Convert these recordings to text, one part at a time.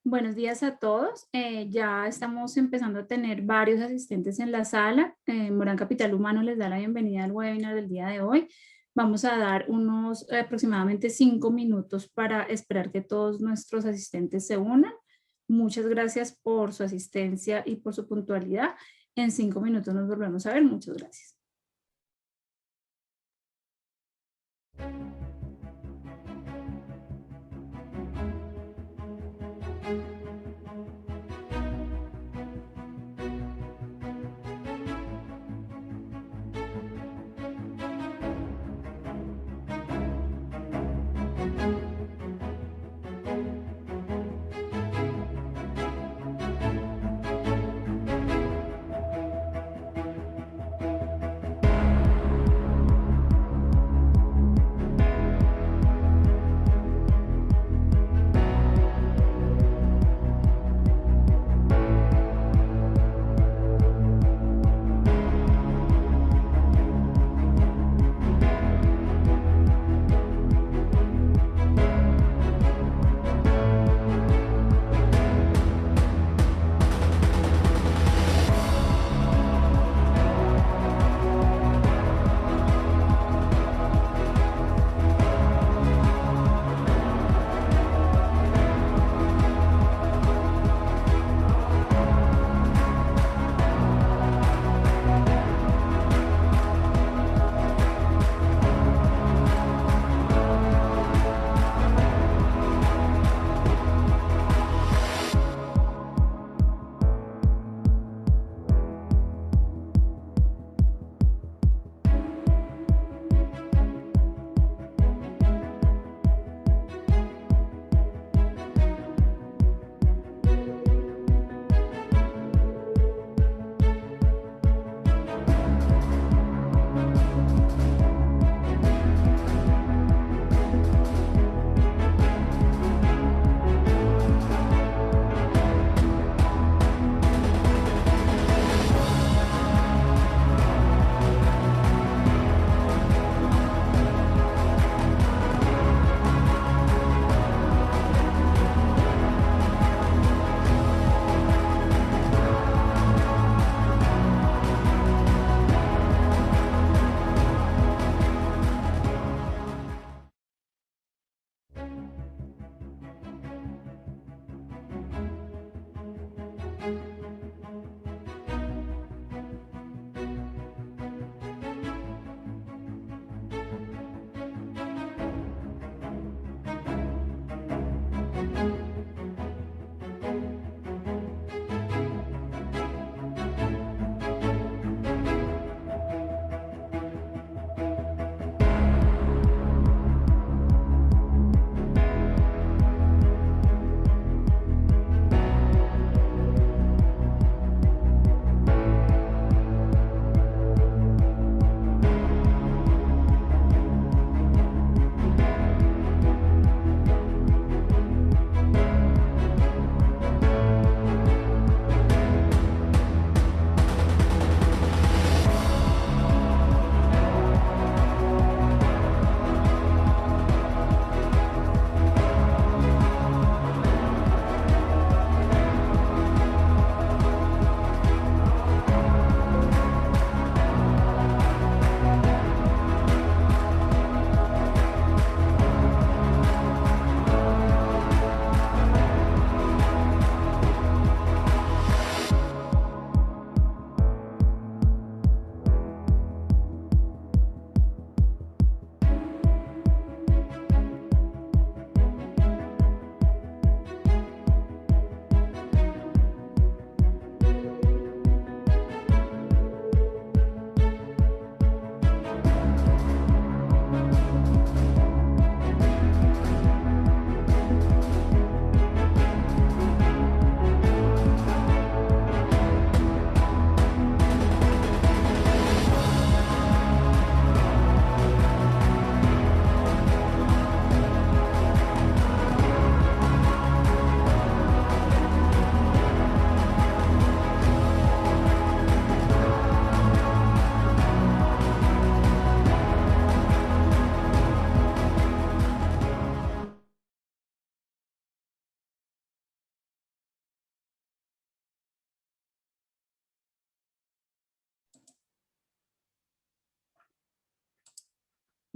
Buenos días a todos. Ya estamos empezando a tener varios asistentes en la sala. Morán Capital Humano les da la bienvenida al webinar del día de hoy. Vamos a dar unos aproximadamente 5 minutos para esperar que todos nuestros asistentes se unan. Muchas gracias por su asistencia y por su puntualidad. En 5 minutos nos volvemos a ver. Muchas gracias.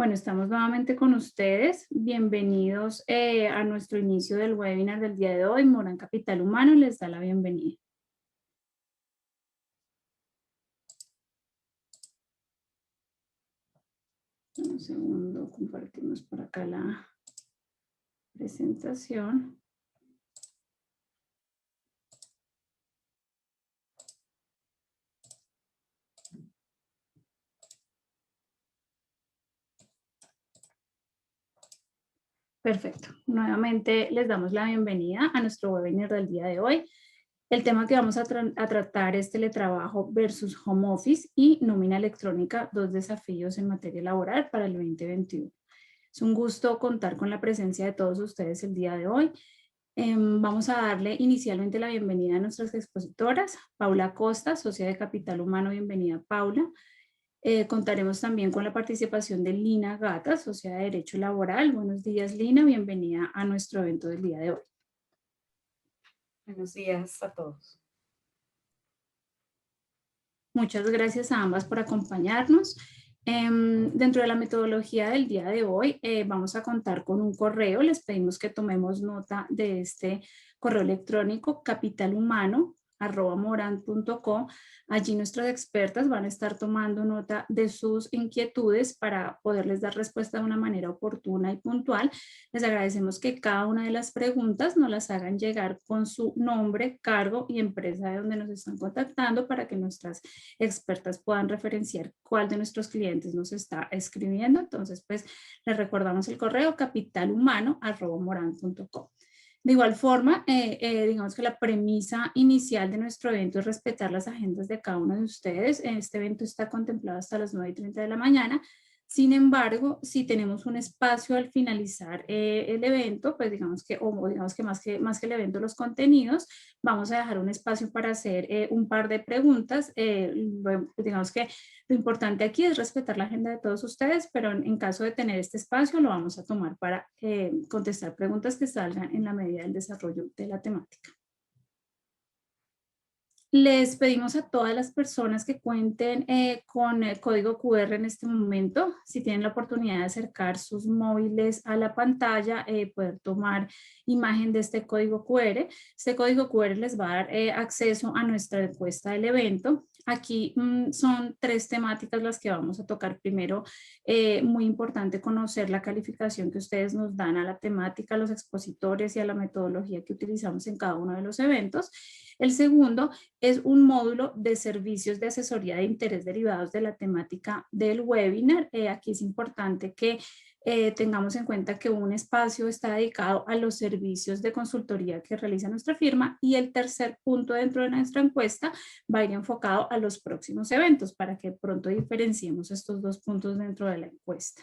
Bueno, estamos nuevamente con ustedes. Bienvenidos a nuestro inicio del webinar del día de hoy. Morán Capital Humano les da la bienvenida. Un segundo, compartimos por acá la presentación. Perfecto. Nuevamente les damos la bienvenida a nuestro webinar del día de hoy. El tema que vamos a tratar es teletrabajo versus home office y nómina electrónica, dos desafíos en materia laboral para el 2021. Es un gusto contar con la presencia de todos ustedes el día de hoy. Vamos a darle inicialmente la bienvenida a nuestras expositoras. Paula Costa, socia de Capital Humano, bienvenida Paula. Contaremos también con la participación de Lina Gata, socia de Derecho Laboral. Buenos días, Lina, bienvenida a nuestro evento del día de hoy. Buenos días a todos. Muchas gracias a ambas por acompañarnos. Dentro de la metodología del día de hoy vamos a contar con un correo. Les pedimos que tomemos nota de este correo electrónico capitalhumano@moran.co. Allí nuestras expertas van a estar tomando nota de sus inquietudes para poderles dar respuesta de una manera oportuna y puntual. Les agradecemos que cada una de las preguntas nos las hagan llegar con su nombre, cargo y empresa de donde nos están contactando para que nuestras expertas puedan referenciar cuál de nuestros clientes nos está escribiendo. Entonces, pues les recordamos el correo capitalhumano@moran.co. De igual forma, digamos que la premisa inicial de nuestro evento es respetar las agendas de cada uno de ustedes. Este evento está contemplado hasta las 9:30 de la mañana. Sin embargo, si tenemos un espacio al finalizar el evento, pues digamos que más que el evento, los contenidos, vamos a dejar un espacio para hacer un par de preguntas. Digamos que lo importante aquí es respetar la agenda de todos ustedes, pero en caso de tener este espacio lo vamos a tomar para contestar preguntas que salgan en la medida del desarrollo de la temática. Les pedimos a todas las personas que cuenten con el código QR en este momento, si tienen la oportunidad de acercar sus móviles a la pantalla, poder tomar imagen de este código QR. Este código QR les va a dar acceso a nuestra encuesta del evento. Aquí son 3 temáticas las que vamos a tocar. Primero, muy importante conocer la calificación que ustedes nos dan a la temática, a los expositores y a la metodología que utilizamos en cada uno de los eventos. El segundo es un módulo de servicios de asesoría de interés derivados de la temática del webinar. Aquí es importante que tengamos en cuenta que un espacio está dedicado a los servicios de consultoría que realiza nuestra firma, y el tercer punto dentro de nuestra encuesta va a ir enfocado a los próximos eventos para que pronto diferenciemos estos 2 puntos dentro de la encuesta.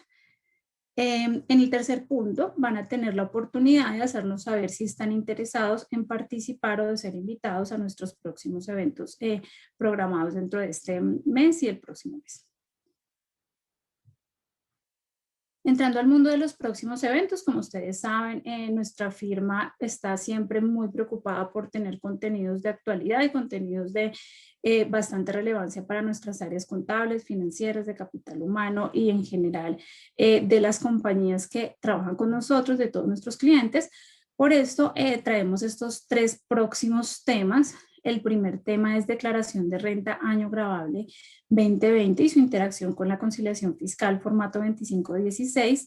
En el tercer punto van a tener la oportunidad de hacernos saber si están interesados en participar o de ser invitados a nuestros próximos eventos programados dentro de este mes y el próximo mes. Entrando al mundo de los próximos eventos, como ustedes saben, nuestra firma está siempre muy preocupada por tener contenidos de actualidad y contenidos de bastante relevancia para nuestras áreas contables, financieras, de capital humano y en general de las compañías que trabajan con nosotros, de todos nuestros clientes. Por esto traemos estos 3 próximos temas. El primer tema es declaración de renta año gravable 2020 y su interacción con la conciliación fiscal formato 2516.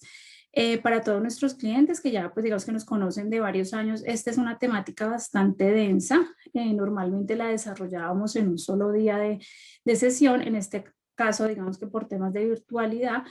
Para todos nuestros clientes que ya pues digamos que nos conocen de varios años, esta es una temática bastante densa. Normalmente la desarrollábamos en un solo día de sesión. En este caso, digamos que por temas de virtualidad,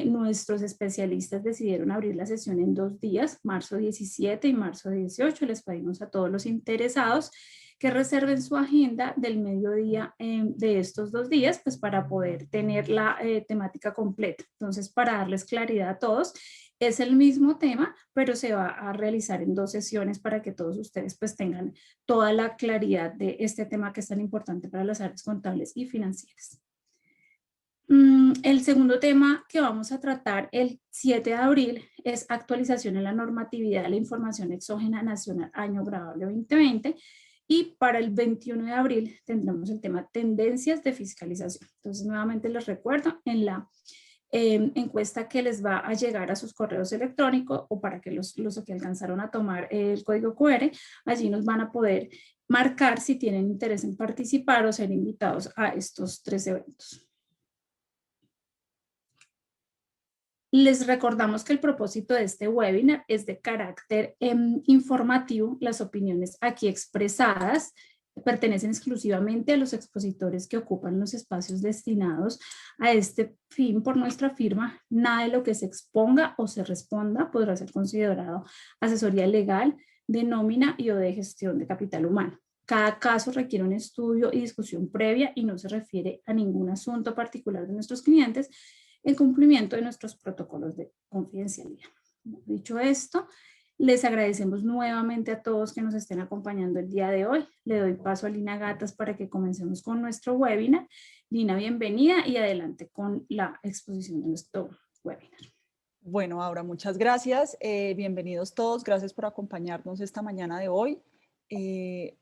nuestros especialistas decidieron abrir la sesión en 2 días, marzo 17 y marzo 18. Les pedimos a todos los interesados que reserven su agenda del mediodía de estos 2 días, pues para poder tener la temática completa. Entonces, para darles claridad a todos, es el mismo tema, pero se va a realizar en 2 sesiones para que todos ustedes pues tengan toda la claridad de este tema que es tan importante para las áreas contables y financieras. El segundo tema que vamos a tratar el 7 de abril es actualización en la normatividad de la información exógena nacional año gravable 2020. Y para el 21 de abril tendremos el tema tendencias de fiscalización. Entonces, nuevamente les recuerdo, en la encuesta que les va a llegar a sus correos electrónicos o para que los que alcanzaron a tomar el código QR, allí nos van a poder marcar si tienen interés en participar o ser invitados a estos 3 eventos. Les recordamos que el propósito de este webinar es de carácter informativo. Las opiniones aquí expresadas pertenecen exclusivamente a los expositores que ocupan los espacios destinados a este fin por nuestra firma. Nada de lo que se exponga o se responda podrá ser considerado asesoría legal, de nómina y o de gestión de capital humano. Cada caso requiere un estudio y discusión previa y no se refiere a ningún asunto particular de nuestros clientes en cumplimiento de nuestros protocolos de confidencialidad. Dicho esto, les agradecemos nuevamente a todos que nos estén acompañando el día de hoy. Le doy paso a Lina Gatas para que comencemos con nuestro webinar. Lina, bienvenida y adelante con la exposición de nuestro webinar. Bueno, Aura, muchas gracias. Bienvenidos todos. Gracias por acompañarnos esta mañana de hoy. Le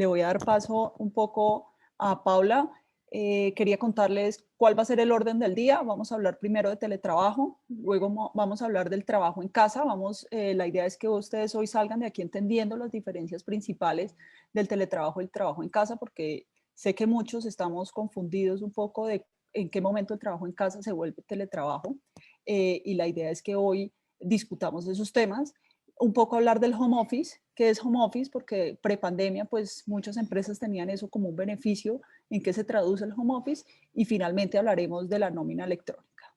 voy a dar paso un poco a Paula. Quería contarles cuál va a ser el orden del día. Vamos a hablar primero de teletrabajo, luego vamos a hablar del trabajo en casa. La idea es que ustedes hoy salgan de aquí entendiendo las diferencias principales del teletrabajo y el trabajo en casa, porque sé que muchos estamos confundidos un poco de en qué momento el trabajo en casa se vuelve teletrabajo. Y la idea es que hoy discutamos esos temas. Un poco hablar del home office. ¿Qué es home office? Porque prepandemia, pues muchas empresas tenían eso como un beneficio, en qué se traduce el home office, y finalmente hablaremos de la nómina electrónica.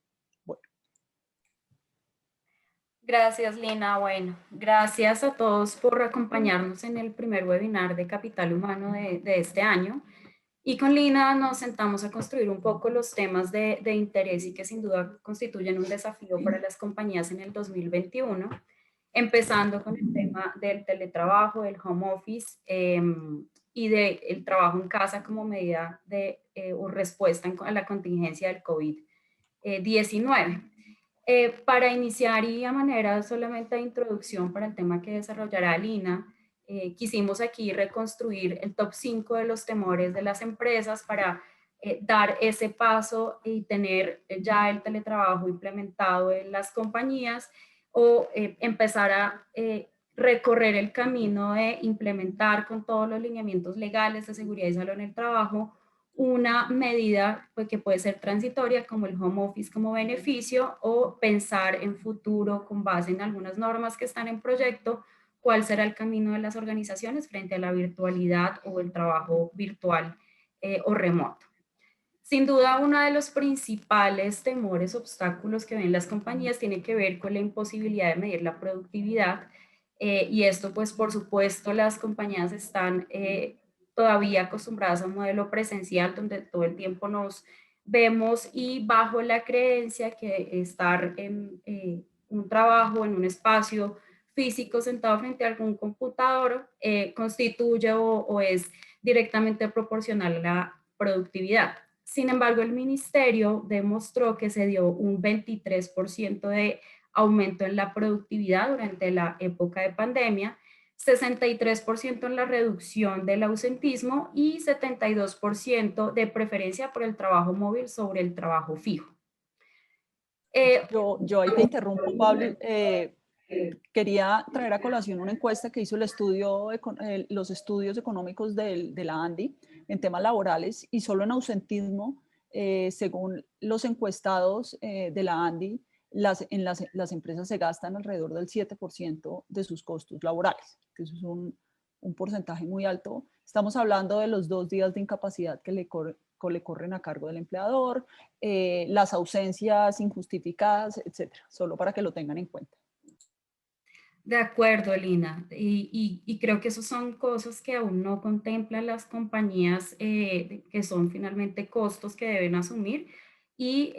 Bueno. Gracias, Lina. Bueno, gracias a todos por acompañarnos en el primer webinar de Capital Humano de este año. Y con Lina nos sentamos a construir un poco los temas de interés y que sin duda constituyen un desafío para las compañías en el 2021, empezando con el tema del teletrabajo, del home office y del trabajo en casa como medida de o respuesta a la contingencia del COVID-19. Para iniciar y a manera solamente de introducción para el tema que desarrollará Lina, quisimos aquí reconstruir el top 5 de los temores de las empresas para dar ese paso y tener ya el teletrabajo implementado en las compañías o empezar a recorrer el camino de implementar con todos los lineamientos legales de seguridad y salud en el trabajo una medida pues, que puede ser transitoria como el home office como beneficio o pensar en futuro con base en algunas normas que están en proyecto, cuál será el camino de las organizaciones frente a la virtualidad o el trabajo virtual o remoto. Sin duda, uno de los principales temores, obstáculos que ven las compañías tiene que ver con la imposibilidad de medir la productividad y esto pues por supuesto las compañías están todavía acostumbradas a un modelo presencial donde todo el tiempo nos vemos y bajo la creencia que estar en un trabajo, en un espacio físico sentado frente a algún computador constituye o es directamente proporcional a la productividad. Sin embargo, el ministerio demostró que se dio un 23% de aumento en la productividad durante la época de pandemia, 63% en la reducción del ausentismo y 72% de preferencia por el trabajo móvil sobre el trabajo fijo. Yo ahí te interrumpo, Pablo. Quería traer a colación una encuesta que hizo los estudios económicos de la ANDI en temas laborales y solo en ausentismo, según los encuestados de la ANDI, las empresas se gastan alrededor del 7% de sus costos laborales, que eso es un porcentaje muy alto. Estamos hablando de los 2 días de incapacidad que le corren a cargo del empleador, las ausencias injustificadas, etcétera, solo para que lo tengan en cuenta. De acuerdo, Lina, y creo que esas son cosas que aún no contemplan las compañías, que son finalmente costos que deben asumir y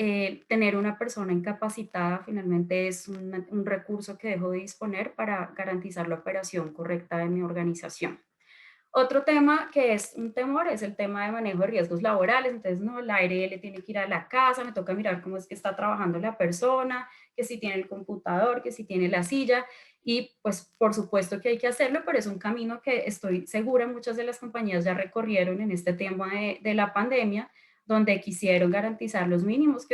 tener una persona incapacitada finalmente es un recurso que dejo de disponer para garantizar la operación correcta de mi organización. Otro tema que es un temor es el tema de manejo de riesgos laborales. Entonces, no, la ARL tiene que ir a la casa, me toca mirar cómo es que está trabajando la persona, que si tiene el computador, que si tiene la silla. Y pues por supuesto que hay que hacerlo, pero es un camino que estoy segura muchas de las compañías ya recorrieron en este tema de la pandemia, donde quisieron garantizar los mínimos,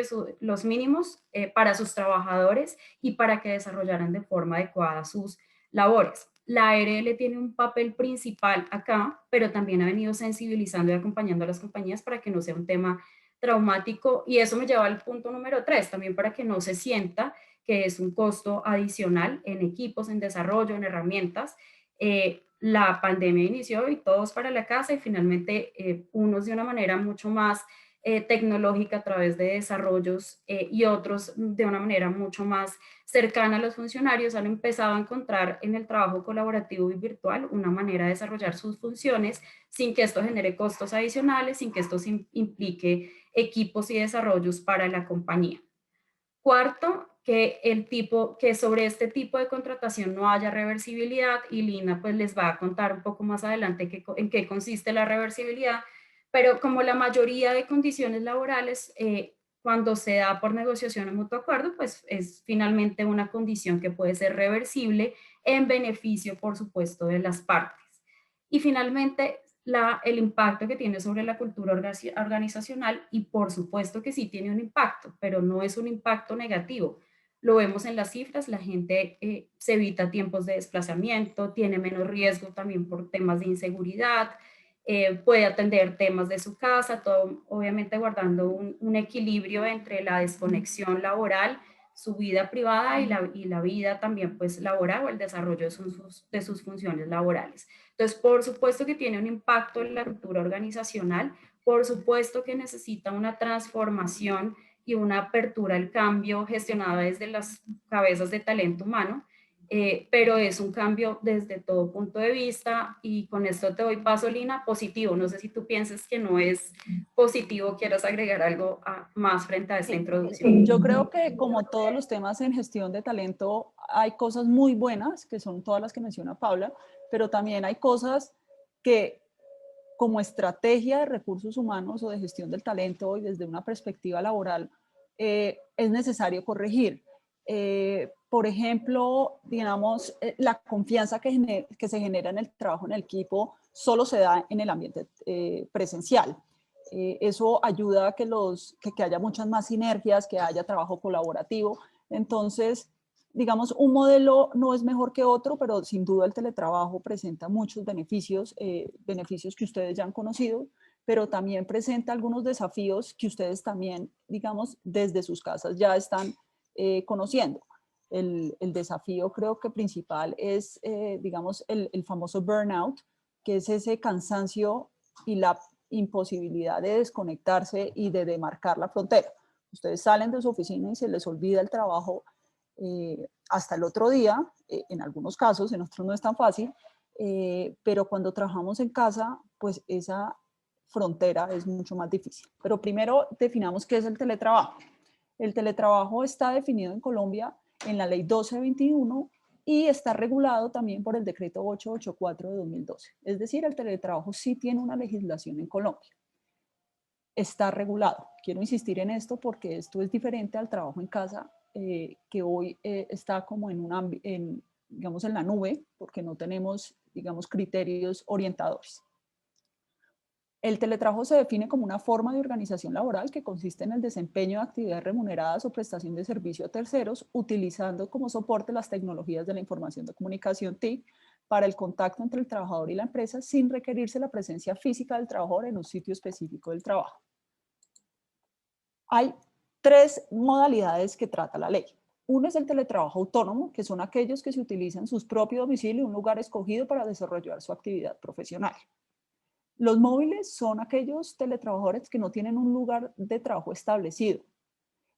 para sus trabajadores y para que desarrollaran de forma adecuada sus labores. La ARL tiene un papel principal acá, pero también ha venido sensibilizando y acompañando a las compañías para que no sea un tema traumático, y eso me lleva al punto número 3, también para que no se sienta que es un costo adicional en equipos, en desarrollo, en herramientas. La pandemia inició y todos para la casa, y finalmente unos de una manera mucho más tecnológica a través de desarrollos y otros de una manera mucho más cercana a los funcionarios han empezado a encontrar en el trabajo colaborativo y virtual una manera de desarrollar sus funciones sin que esto genere costos adicionales, sin que esto implique equipos y desarrollos para la compañía. Cuarto, que sobre este tipo de contratación no haya reversibilidad, y Lina pues les va a contar un poco más adelante en qué consiste la reversibilidad, pero como la mayoría de condiciones laborales, cuando se da por negociación o mutuo acuerdo, pues es finalmente una condición que puede ser reversible en beneficio, por supuesto, de las partes. Y finalmente, el impacto que tiene sobre la cultura organizacional, y por supuesto que sí tiene un impacto, pero no es un impacto negativo. Lo vemos en las cifras, la gente se evita tiempos de desplazamiento, tiene menos riesgo también por temas de inseguridad, puede atender temas de su casa, todo obviamente guardando un equilibrio entre la desconexión laboral, su vida privada y la vida también pues laboral o el desarrollo de sus funciones laborales. Entonces, por supuesto que tiene un impacto en la cultura organizacional, por supuesto que necesita una transformación y una apertura al cambio gestionada desde las cabezas de talento humano, pero es un cambio desde todo punto de vista, y con esto te doy paso, Lina, positivo. No sé si tú piensas que no es positivo, quieras agregar algo más frente a esta introducción. Yo creo que como todos los temas en gestión de talento, hay cosas muy buenas, que son todas las que menciona Paula, pero también hay cosas que como estrategia de recursos humanos o de gestión del talento y desde una perspectiva laboral es necesario corregir. Por ejemplo, digamos, la confianza que se genera en el trabajo en el equipo solo se da en el ambiente presencial. Eso ayuda a que haya muchas más sinergias, que haya trabajo colaborativo. Entonces, digamos, un modelo no es mejor que otro, pero sin duda el teletrabajo presenta muchos beneficios, beneficios que ustedes ya han conocido, pero también presenta algunos desafíos que ustedes también, digamos, desde sus casas ya están conociendo. El desafío creo que principal es, digamos, el famoso burnout, que es ese cansancio y la imposibilidad de desconectarse y de demarcar la frontera. Ustedes salen de su oficina y se les olvida el trabajo hasta el otro día, en algunos casos, en otros no es tan fácil, pero cuando trabajamos en casa, pues esa frontera es mucho más difícil. Pero primero definamos qué es el teletrabajo. El teletrabajo está definido en Colombia en la ley 1221 y está regulado también por el decreto 884 de 2012. Es decir, el teletrabajo sí tiene una legislación en Colombia. Está regulado. Quiero insistir en esto porque esto es diferente al trabajo en casa, que hoy está como digamos, en la nube, porque no tenemos, digamos, criterios orientadores. El teletrabajo se define como una forma de organización laboral que consiste en el desempeño de actividades remuneradas o prestación de servicio a terceros, utilizando como soporte las tecnologías de la información de comunicación TIC para el contacto entre el trabajador y la empresa sin requerirse la presencia física del trabajador en un sitio específico del trabajo. Hay tres modalidades que trata la ley. Uno es el teletrabajo autónomo, que son aquellos que se utilizan sus propios domicilios, un lugar escogido para desarrollar su actividad profesional. Los móviles son aquellos teletrabajadores que no tienen un lugar de trabajo establecido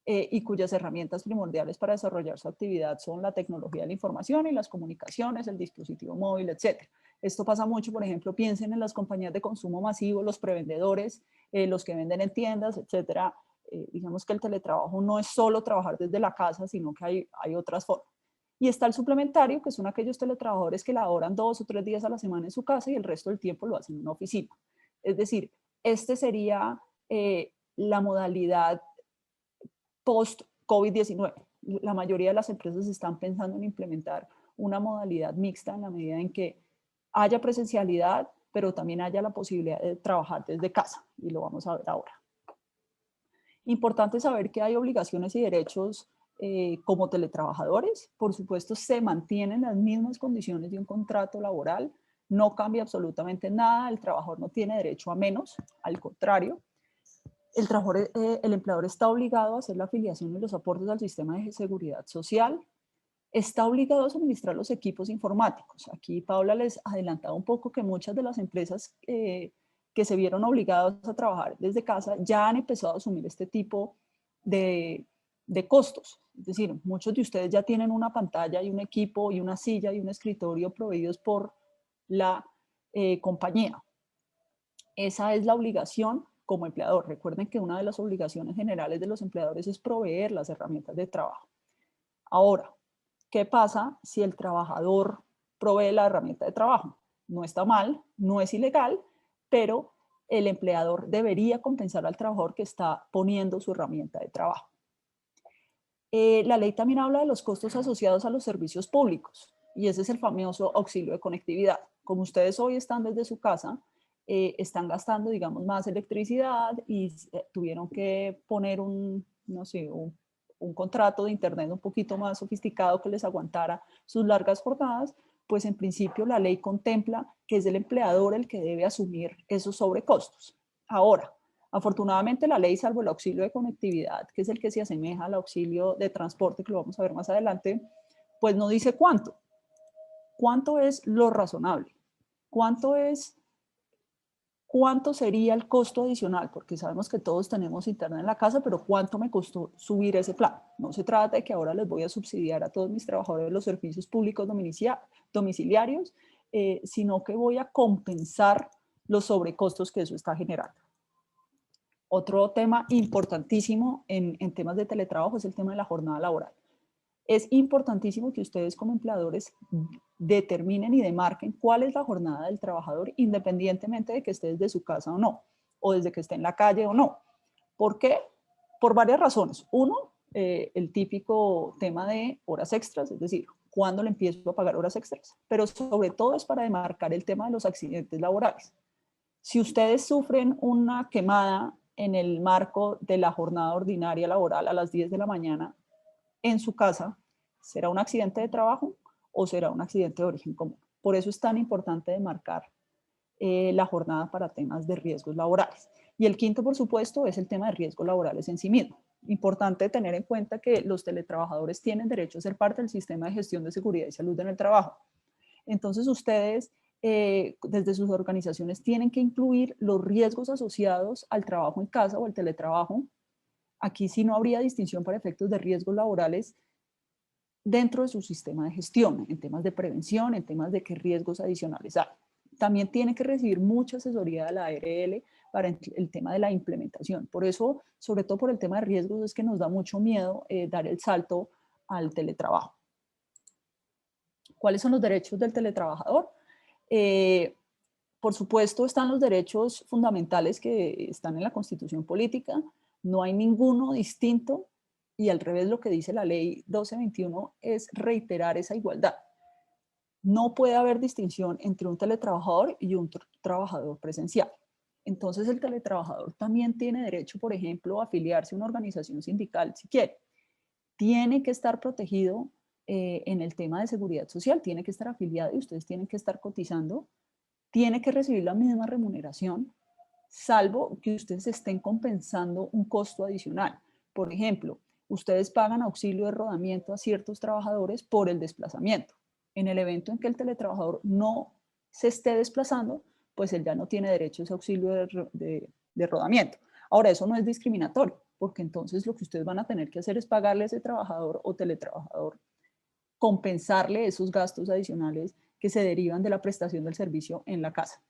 y cuyas herramientas primordiales para desarrollar su actividad son la tecnología de la información y las comunicaciones, el dispositivo móvil, etc. Esto pasa mucho, por ejemplo, piensen en las compañías de consumo masivo, los prevendedores, los que venden en tiendas, etc. Digamos que el teletrabajo no es solo trabajar desde la casa, sino que hay otras formas. Y está el suplementario, que son aquellos teletrabajadores que laboran 2 o 3 días a la semana en su casa y el resto del tiempo lo hacen en una oficina. Es decir, este sería la modalidad post-COVID-19. La mayoría de las empresas están pensando en implementar una modalidad mixta en la medida en que haya presencialidad, pero también haya la posibilidad de trabajar desde casa, y lo vamos a ver ahora. Importante saber que hay obligaciones y derechos como teletrabajadores. Por supuesto, se mantienen las mismas condiciones de un contrato laboral, no cambia absolutamente nada, el trabajador no tiene derecho a menos, al contrario. El empleador está obligado a hacer la afiliación y los aportes al sistema de seguridad social, está obligado a suministrar los equipos informáticos. Aquí Paula les adelantaba un poco que muchas de las empresas que se vieron obligadas a trabajar desde casa ya han empezado a asumir este tipo de costos. Es decir, muchos de ustedes ya tienen una pantalla y un equipo y una silla y un escritorio proveídos por la compañía. Esa es la obligación como empleador. Recuerden que una de las obligaciones generales de los empleadores es proveer las herramientas de trabajo. Ahora, ¿qué pasa si el trabajador provee la herramienta de trabajo? No está mal, no es ilegal, pero el empleador debería compensar al trabajador que está poniendo su herramienta de trabajo. La ley también habla de los costos asociados a los servicios públicos y ese es el famoso auxilio de conectividad. Como ustedes hoy están desde su casa, están gastando, digamos, más electricidad y tuvieron que poner un contrato de internet un poquito más sofisticado que les aguantara sus largas jornadas, pues en principio la ley contempla que es el empleador el que debe asumir esos sobrecostos. Ahora, afortunadamente la ley, salvo el auxilio de conectividad, que es el que se asemeja al auxilio de transporte, que lo vamos a ver más adelante, pues no dice cuánto. ¿Cuánto es lo razonable? ¿Cuánto sería el costo adicional? Porque sabemos que todos tenemos internet en la casa, pero ¿cuánto me costó subir ese plan? No se trata de que ahora les voy a subsidiar a todos mis trabajadores los servicios públicos domiciliarios, sino que voy a compensar los sobrecostos que eso está generando. Otro tema importantísimo en temas de teletrabajo es el tema de la jornada laboral. Es importantísimo que ustedes como empleadores determinen y demarquen cuál es la jornada del trabajador independientemente de que esté desde su casa o no, o desde que esté en la calle o no. ¿Por qué? Por varias razones. Uno, el típico tema de horas extras, es decir, ¿cuándo le empiezo a pagar horas extras? Pero sobre todo es para demarcar el tema de los accidentes laborales. Si ustedes sufren una quemada en el marco de la jornada ordinaria laboral a las 10 de la mañana en su casa, ¿será un accidente de trabajo o será un accidente de origen común? Por eso es tan importante demarcar la jornada para temas de riesgos laborales. Y el quinto, por supuesto, es el tema de riesgos laborales en sí mismo. Importante tener en cuenta que los teletrabajadores tienen derecho a ser parte del sistema de gestión de seguridad y salud en el trabajo. Entonces ustedes, desde sus organizaciones, tienen que incluir los riesgos asociados al trabajo en casa o al teletrabajo. Aquí sí no habría distinción para efectos de riesgos laborales dentro de su sistema de gestión, en temas de prevención, en temas de qué riesgos adicionales hay. También tiene que recibir mucha asesoría de la ARL para el tema de la implementación. Por eso, sobre todo por el tema de riesgos, es que nos da mucho miedo dar el salto al teletrabajo. ¿Cuáles son los derechos del teletrabajador? Por supuesto, están los derechos fundamentales que están en la Constitución Política. No hay ninguno distinto y al revés lo que dice la ley 1221 es reiterar esa igualdad. No puede haber distinción entre un teletrabajador y un trabajador presencial. Entonces el teletrabajador también tiene derecho, por ejemplo, a afiliarse a una organización sindical si quiere. Tiene que estar protegido en el tema de seguridad social, tiene que estar afiliado y ustedes tienen que estar cotizando. Tiene que recibir la misma remuneración, salvo que ustedes estén compensando un costo adicional. Por ejemplo, ustedes pagan auxilio de rodamiento a ciertos trabajadores por el desplazamiento. En el evento en que el teletrabajador no se esté desplazando, pues él ya no tiene derecho a ese auxilio de rodamiento. Ahora, eso no es discriminatorio, porque entonces lo que ustedes van a tener que hacer es pagarle a ese trabajador o teletrabajador, compensarle esos gastos adicionales que se derivan de la prestación del servicio en la casa.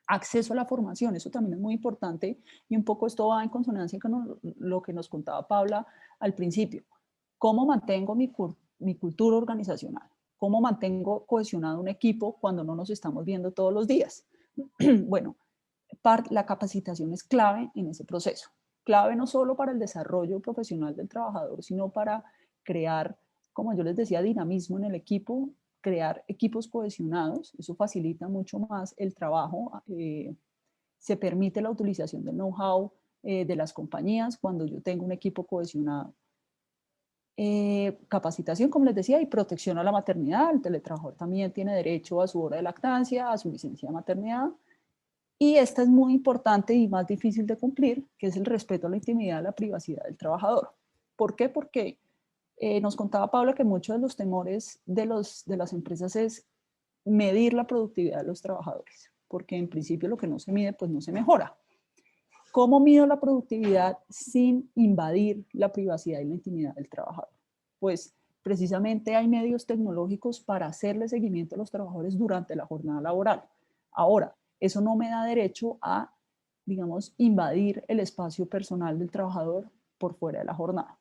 Acceso a la formación, eso también es muy importante y un poco esto va en consonancia con lo que nos contaba Paula al principio. ¿Cómo mantengo mi cultura organizacional? ¿Cómo mantengo cohesionado un equipo cuando no nos estamos viendo todos los días? Bueno, la capacitación es clave en ese proceso. Clave no solo para el desarrollo profesional del trabajador, sino para crear, como yo les decía, dinamismo en el equipo, crear equipos cohesionados, eso facilita mucho más el trabajo, se permite la utilización del know-how de las compañías cuando yo tengo un equipo cohesionado. Capacitación, como les decía, y protección a la maternidad. El teletrabajador también tiene derecho a su hora de lactancia, a su licencia de maternidad. Y esta es muy importante y más difícil de cumplir, que es el respeto a la intimidad y a la privacidad del trabajador. ¿Por qué? Porque nos contaba Paula que muchos de los temores de las empresas es medir la productividad de los trabajadores, porque en principio lo que no se mide, pues no se mejora. ¿Cómo mido la productividad sin invadir la privacidad y la intimidad del trabajador? Pues precisamente hay medios tecnológicos para hacerle seguimiento a los trabajadores durante la jornada laboral. Ahora, eso no me da derecho a, digamos, invadir el espacio personal del trabajador por fuera de la jornada.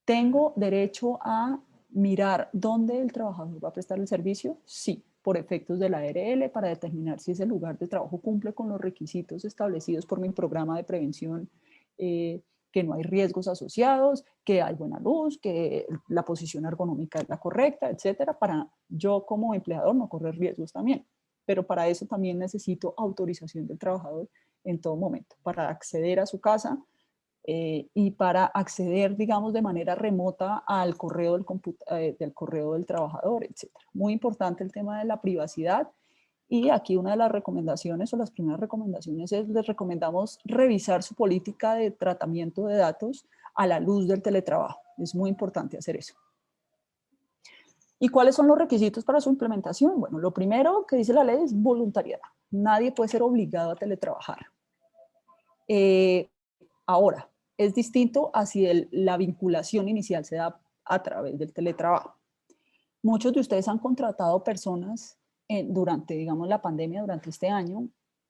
¿Tengo derecho a mirar dónde el trabajador va a prestar el servicio? Sí, por efectos de la ARL, para determinar si ese lugar de trabajo cumple con los requisitos establecidos por mi programa de prevención, que no hay riesgos asociados, que hay buena luz, que la posición ergonómica es la correcta, etcétera, para yo como empleador no correr riesgos también. Pero para eso también necesito autorización del trabajador en todo momento, para acceder a su casa, y para acceder, digamos, de manera remota al correo del correo del trabajador, etc. Muy importante el tema de la privacidad. Y aquí una de las recomendaciones, o las primeras recomendaciones, es les recomendamos revisar su política de tratamiento de datos a la luz del teletrabajo. Es muy importante hacer eso. ¿Y cuáles son los requisitos para su implementación? Bueno, lo primero que dice la ley es voluntariedad. Nadie puede ser obligado a teletrabajar. Ahora, es distinto a si la vinculación inicial se da a través del teletrabajo. Muchos de ustedes han contratado personas durante, digamos, la pandemia, durante este año,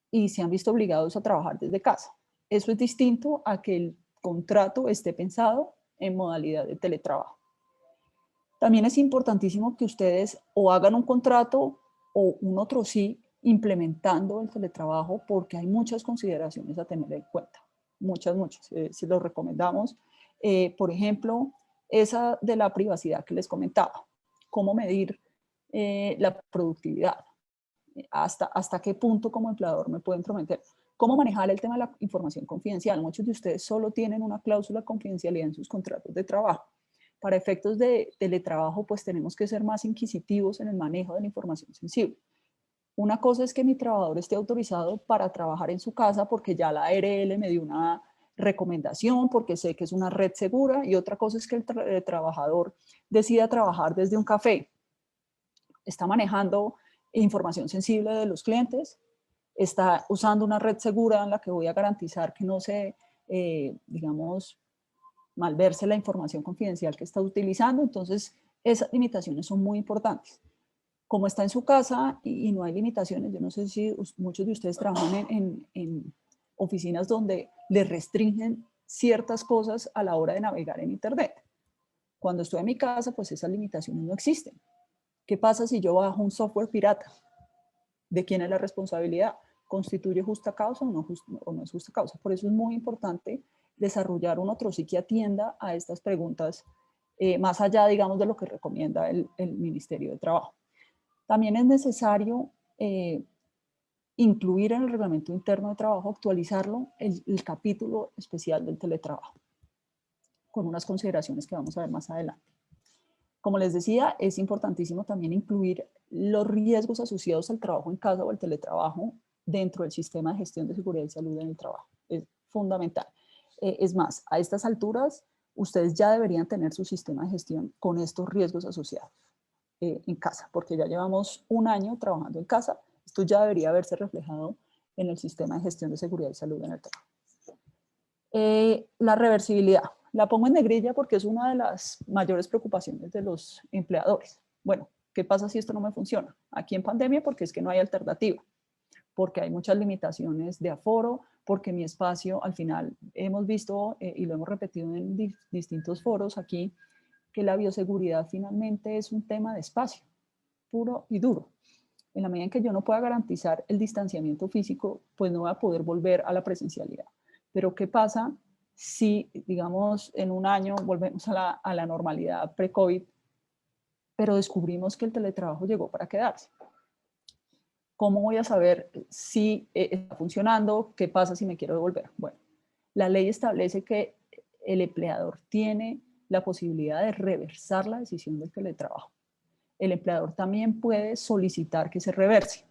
y se han visto obligados a trabajar desde casa. Eso es distinto a que el contrato esté pensado en modalidad de teletrabajo. También es importantísimo que ustedes o hagan un contrato o un otro sí implementando el teletrabajo, porque hay muchas consideraciones a tener en cuenta. Muchas. Se los recomendamos. Por ejemplo, esa de la privacidad que les comentaba. Cómo medir la productividad. Hasta qué punto como empleador me pueden prometer. Cómo manejar el tema de la información confidencial. Muchos de ustedes solo tienen una cláusula de confidencialidad en sus contratos de trabajo. Para efectos de teletrabajo, pues tenemos que ser más inquisitivos en el manejo de la información sensible. Una cosa es que mi trabajador esté autorizado para trabajar en su casa porque ya la ARL me dio una recomendación, porque sé que es una red segura, y otra cosa es que el trabajador decida trabajar desde un café. Está manejando información sensible de los clientes, está usando una red segura en la que voy a garantizar que no se, digamos, malverse la información confidencial que está utilizando. Entonces, esas limitaciones son muy importantes. Como está en su casa y no hay limitaciones, yo no sé si muchos de ustedes trabajan en oficinas donde les restringen ciertas cosas a la hora de navegar en Internet. Cuando estoy en mi casa, pues esas limitaciones no existen. ¿Qué pasa si yo bajo un software pirata? ¿De quién es la responsabilidad? ¿Constituye justa causa o no es justa causa? Por eso es muy importante desarrollar un otro sí que atienda a estas preguntas, más allá, digamos, de lo que recomienda el Ministerio de Trabajo. También es necesario incluir en el reglamento interno de trabajo, actualizarlo, el capítulo especial del teletrabajo, con unas consideraciones que vamos a ver más adelante. Como les decía, es importantísimo también incluir los riesgos asociados al trabajo en casa o al teletrabajo dentro del sistema de gestión de seguridad y salud en el trabajo. Es fundamental. Es más, a estas alturas, ustedes ya deberían tener su sistema de gestión con estos riesgos asociados en casa, porque ya llevamos un año trabajando en casa. Esto ya debería haberse reflejado en el sistema de gestión de seguridad y salud en el trabajo. La reversibilidad. La pongo en negrilla porque es una de las mayores preocupaciones de los empleadores. Bueno, ¿qué pasa si esto no me funciona? Aquí en pandemia, porque es que no hay alternativa, porque hay muchas limitaciones de aforo, porque mi espacio, al final, hemos visto y lo hemos repetido en distintos foros aquí, que la bioseguridad finalmente es un tema de espacio, puro y duro. En la medida en que yo no pueda garantizar el distanciamiento físico, pues no voy a poder volver a la presencialidad. Pero ¿qué pasa si, digamos, en un año volvemos a la normalidad pre-COVID, pero descubrimos que el teletrabajo llegó para quedarse? ¿Cómo voy a saber si está funcionando? ¿Qué pasa si me quiero devolver? Bueno, La ley establece que el empleador tiene la posibilidad de reversar la decisión del teletrabajo. El empleador también puede solicitar que se reverse.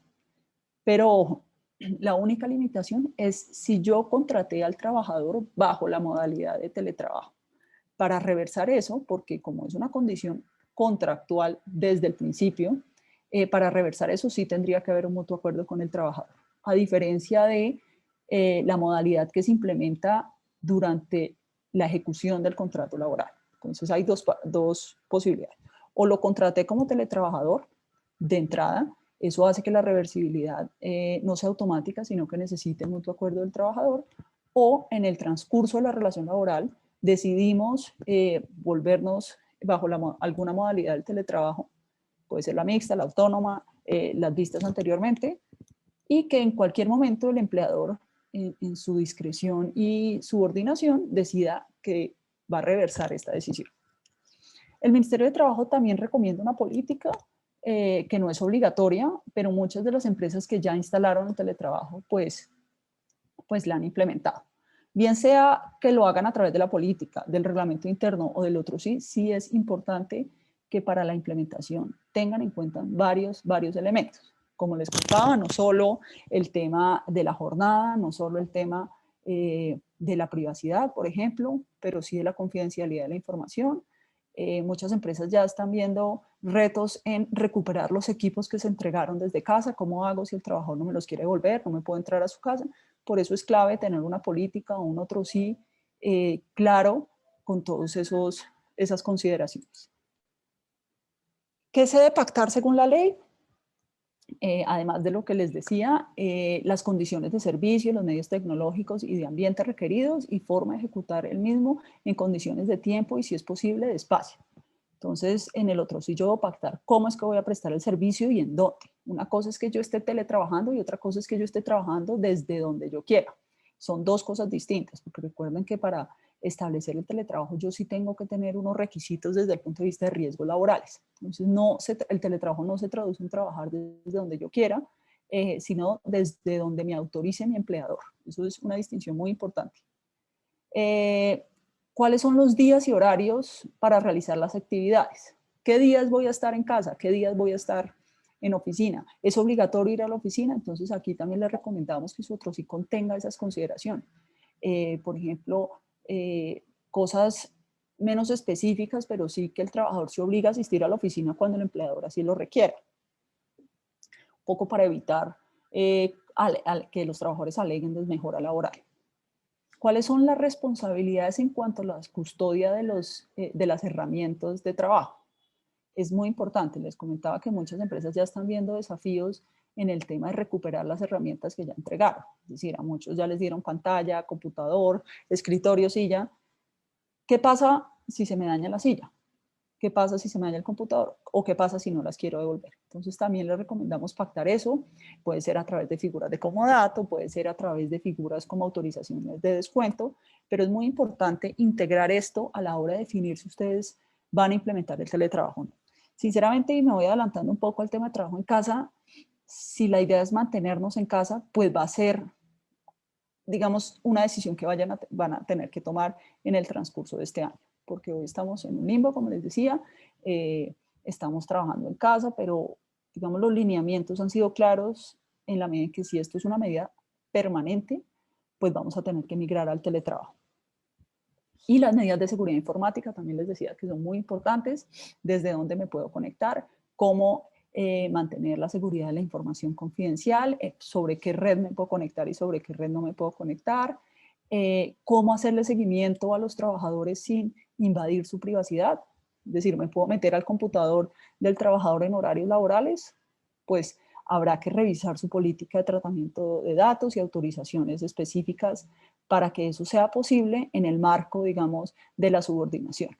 Pero ojo, la única limitación es si yo contraté al trabajador bajo la modalidad de teletrabajo. Para reversar eso, porque como es una condición contractual desde el principio, para reversar eso sí tendría que haber un mutuo acuerdo con el trabajador, a diferencia de la modalidad que se implementa durante la ejecución del contrato laboral. Entonces hay dos posibilidades. O lo contraté como teletrabajador de entrada, eso hace que la reversibilidad no sea automática, sino que necesite el mutuo acuerdo del trabajador, o en el transcurso de la relación laboral decidimos volvernos bajo alguna modalidad del teletrabajo, puede ser la mixta, la autónoma, las vistas anteriormente, y que en cualquier momento el empleador, en su discreción y subordinación, decida que va a reversar esta decisión. El Ministerio de Trabajo también recomienda una política que no es obligatoria, pero muchas de las empresas que ya instalaron el teletrabajo, pues la han implementado. Bien sea que lo hagan a través de la política, del reglamento interno o del otro, sí es importante que para la implementación tengan en cuenta varios elementos. Como les contaba, no solo el tema de la jornada, no solo el tema de la privacidad, por ejemplo, pero sí de la confidencialidad de la información. Muchas empresas ya están viendo retos en recuperar los equipos que se entregaron desde casa. ¿Cómo hago si el trabajador no me los quiere devolver? No me puedo entrar a su casa. Por eso es clave tener una política o un otro sí claro con todas esas consideraciones. ¿Qué se debe pactar según la ley? Además de lo que les decía, las condiciones de servicio, los medios tecnológicos y de ambiente requeridos y forma de ejecutar el mismo en condiciones de tiempo y, si es posible, de espacio. Entonces, en el otro sí yo debo pactar cómo es que voy a prestar el servicio y en dónde. Una cosa es que yo esté teletrabajando y otra cosa es que yo esté trabajando desde donde yo quiera. Son dos cosas distintas, porque recuerden que para establecer el teletrabajo yo sí tengo que tener unos requisitos desde el punto de vista de riesgos laborales. Entonces, el teletrabajo no se traduce en trabajar desde donde yo quiera, sino desde donde me autorice mi empleador. Eso es una distinción muy importante. ¿Cuáles son los días y horarios para realizar las actividades? ¿Qué días voy a estar en casa? ¿Qué días voy a estar en oficina? ¿Es obligatorio ir a la oficina? Entonces aquí también les recomendamos que su otro sí contenga esas consideraciones. Por ejemplo, cosas menos específicas, pero sí que el trabajador se obliga a asistir a la oficina cuando el empleador así lo requiera. Un poco para evitar que los trabajadores aleguen desmejora laboral. ¿Cuáles son las responsabilidades en cuanto a la custodia de las herramientas de trabajo? Es muy importante. Les comentaba que muchas empresas ya están viendo desafíos en el tema de recuperar las herramientas que ya entregaron. Es decir, a muchos ya les dieron pantalla, computador, escritorio, silla. ¿Qué pasa si se me daña la silla? ¿Qué pasa si se me daña el computador? ¿O qué pasa si no las quiero devolver? Entonces también les recomendamos pactar eso. Puede ser a través de figuras de comodato, puede ser a través de figuras como autorizaciones de descuento, pero es muy importante integrar esto a la hora de definir si ustedes van a implementar el teletrabajo o no. Sinceramente, y me voy adelantando un poco al tema de trabajo en casa, si la idea es mantenernos en casa, pues va a ser, digamos, una decisión que van a tener que tomar en el transcurso de este año, porque hoy estamos en un limbo, como les decía, estamos trabajando en casa, pero digamos los lineamientos han sido claros en la medida en que si esto es una medida permanente, pues vamos a tener que migrar al teletrabajo. Y las medidas de seguridad informática, también les decía que son muy importantes, desde dónde me puedo conectar, cómo mantener la seguridad de la información confidencial, sobre qué red me puedo conectar y sobre qué red no me puedo conectar, cómo hacerle seguimiento a los trabajadores sin invadir su privacidad. Es decir, me puedo meter al computador del trabajador en horarios laborales, pues habrá que revisar su política de tratamiento de datos y autorizaciones específicas para que eso sea posible en el marco, digamos, de la subordinación,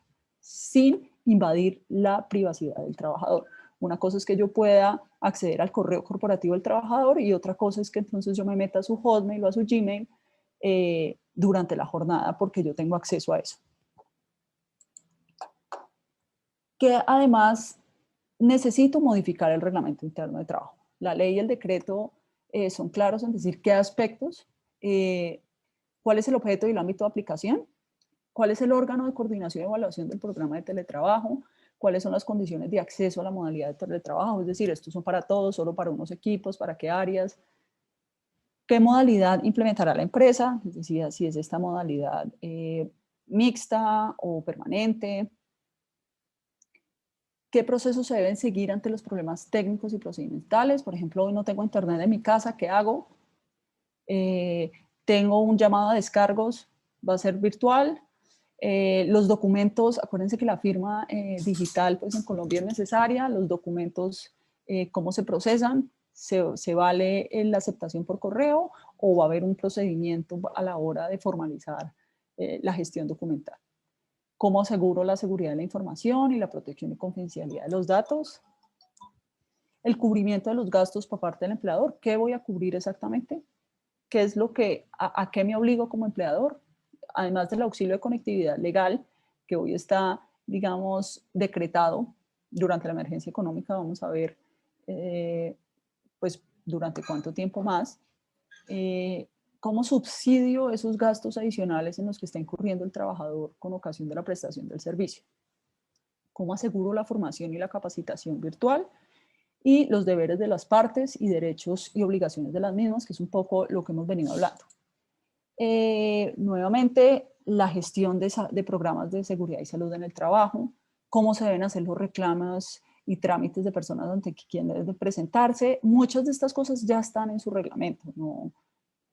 sin invadir la privacidad del trabajador. Una cosa es que yo pueda acceder al correo corporativo del trabajador y otra cosa es que entonces yo me meta a su Hotmail o a su Gmail durante la jornada porque yo tengo acceso a eso. Que además necesito modificar el reglamento interno de trabajo. La ley y el decreto son claros en decir qué aspectos ¿Cuál es el objeto y el ámbito de aplicación? ¿Cuál es el órgano de coordinación y evaluación del programa de teletrabajo? ¿Cuáles son las condiciones de acceso a la modalidad de teletrabajo? Es decir, ¿estos son para todos, solo para unos equipos, para qué áreas? ¿Qué modalidad implementará la empresa? Es decir, si es esta modalidad mixta o permanente. ¿Qué procesos se deben seguir ante los problemas técnicos y procedimentales? Por ejemplo, hoy no tengo internet en mi casa, ¿qué hago? Tengo un llamado a descargos, va a ser virtual. Los documentos, acuérdense que la firma digital pues en Colombia es necesaria. Los documentos, ¿cómo se procesan? ¿Se vale la aceptación por correo o va a haber un procedimiento a la hora de formalizar la gestión documental? ¿Cómo aseguro la seguridad de la información y la protección y confidencialidad de los datos? El cubrimiento de los gastos por parte del empleador. ¿Qué voy a cubrir exactamente? ¿Qué es lo que, a qué me obligo como empleador? Además del auxilio de conectividad legal, que hoy está, digamos, decretado durante la emergencia económica, vamos a ver, pues, durante cuánto tiempo más. ¿Cómo subsidio esos gastos adicionales en los que está incurriendo el trabajador con ocasión de la prestación del servicio? ¿Cómo aseguro la formación y la capacitación virtual? Y los deberes de las partes y derechos y obligaciones de las mismas, que es un poco lo que hemos venido hablando. Nuevamente, la gestión de programas de seguridad y salud en el trabajo, cómo se deben hacer los reclamos y trámites de personas ante quien deben de presentarse. Muchas de estas cosas ya están en su reglamento,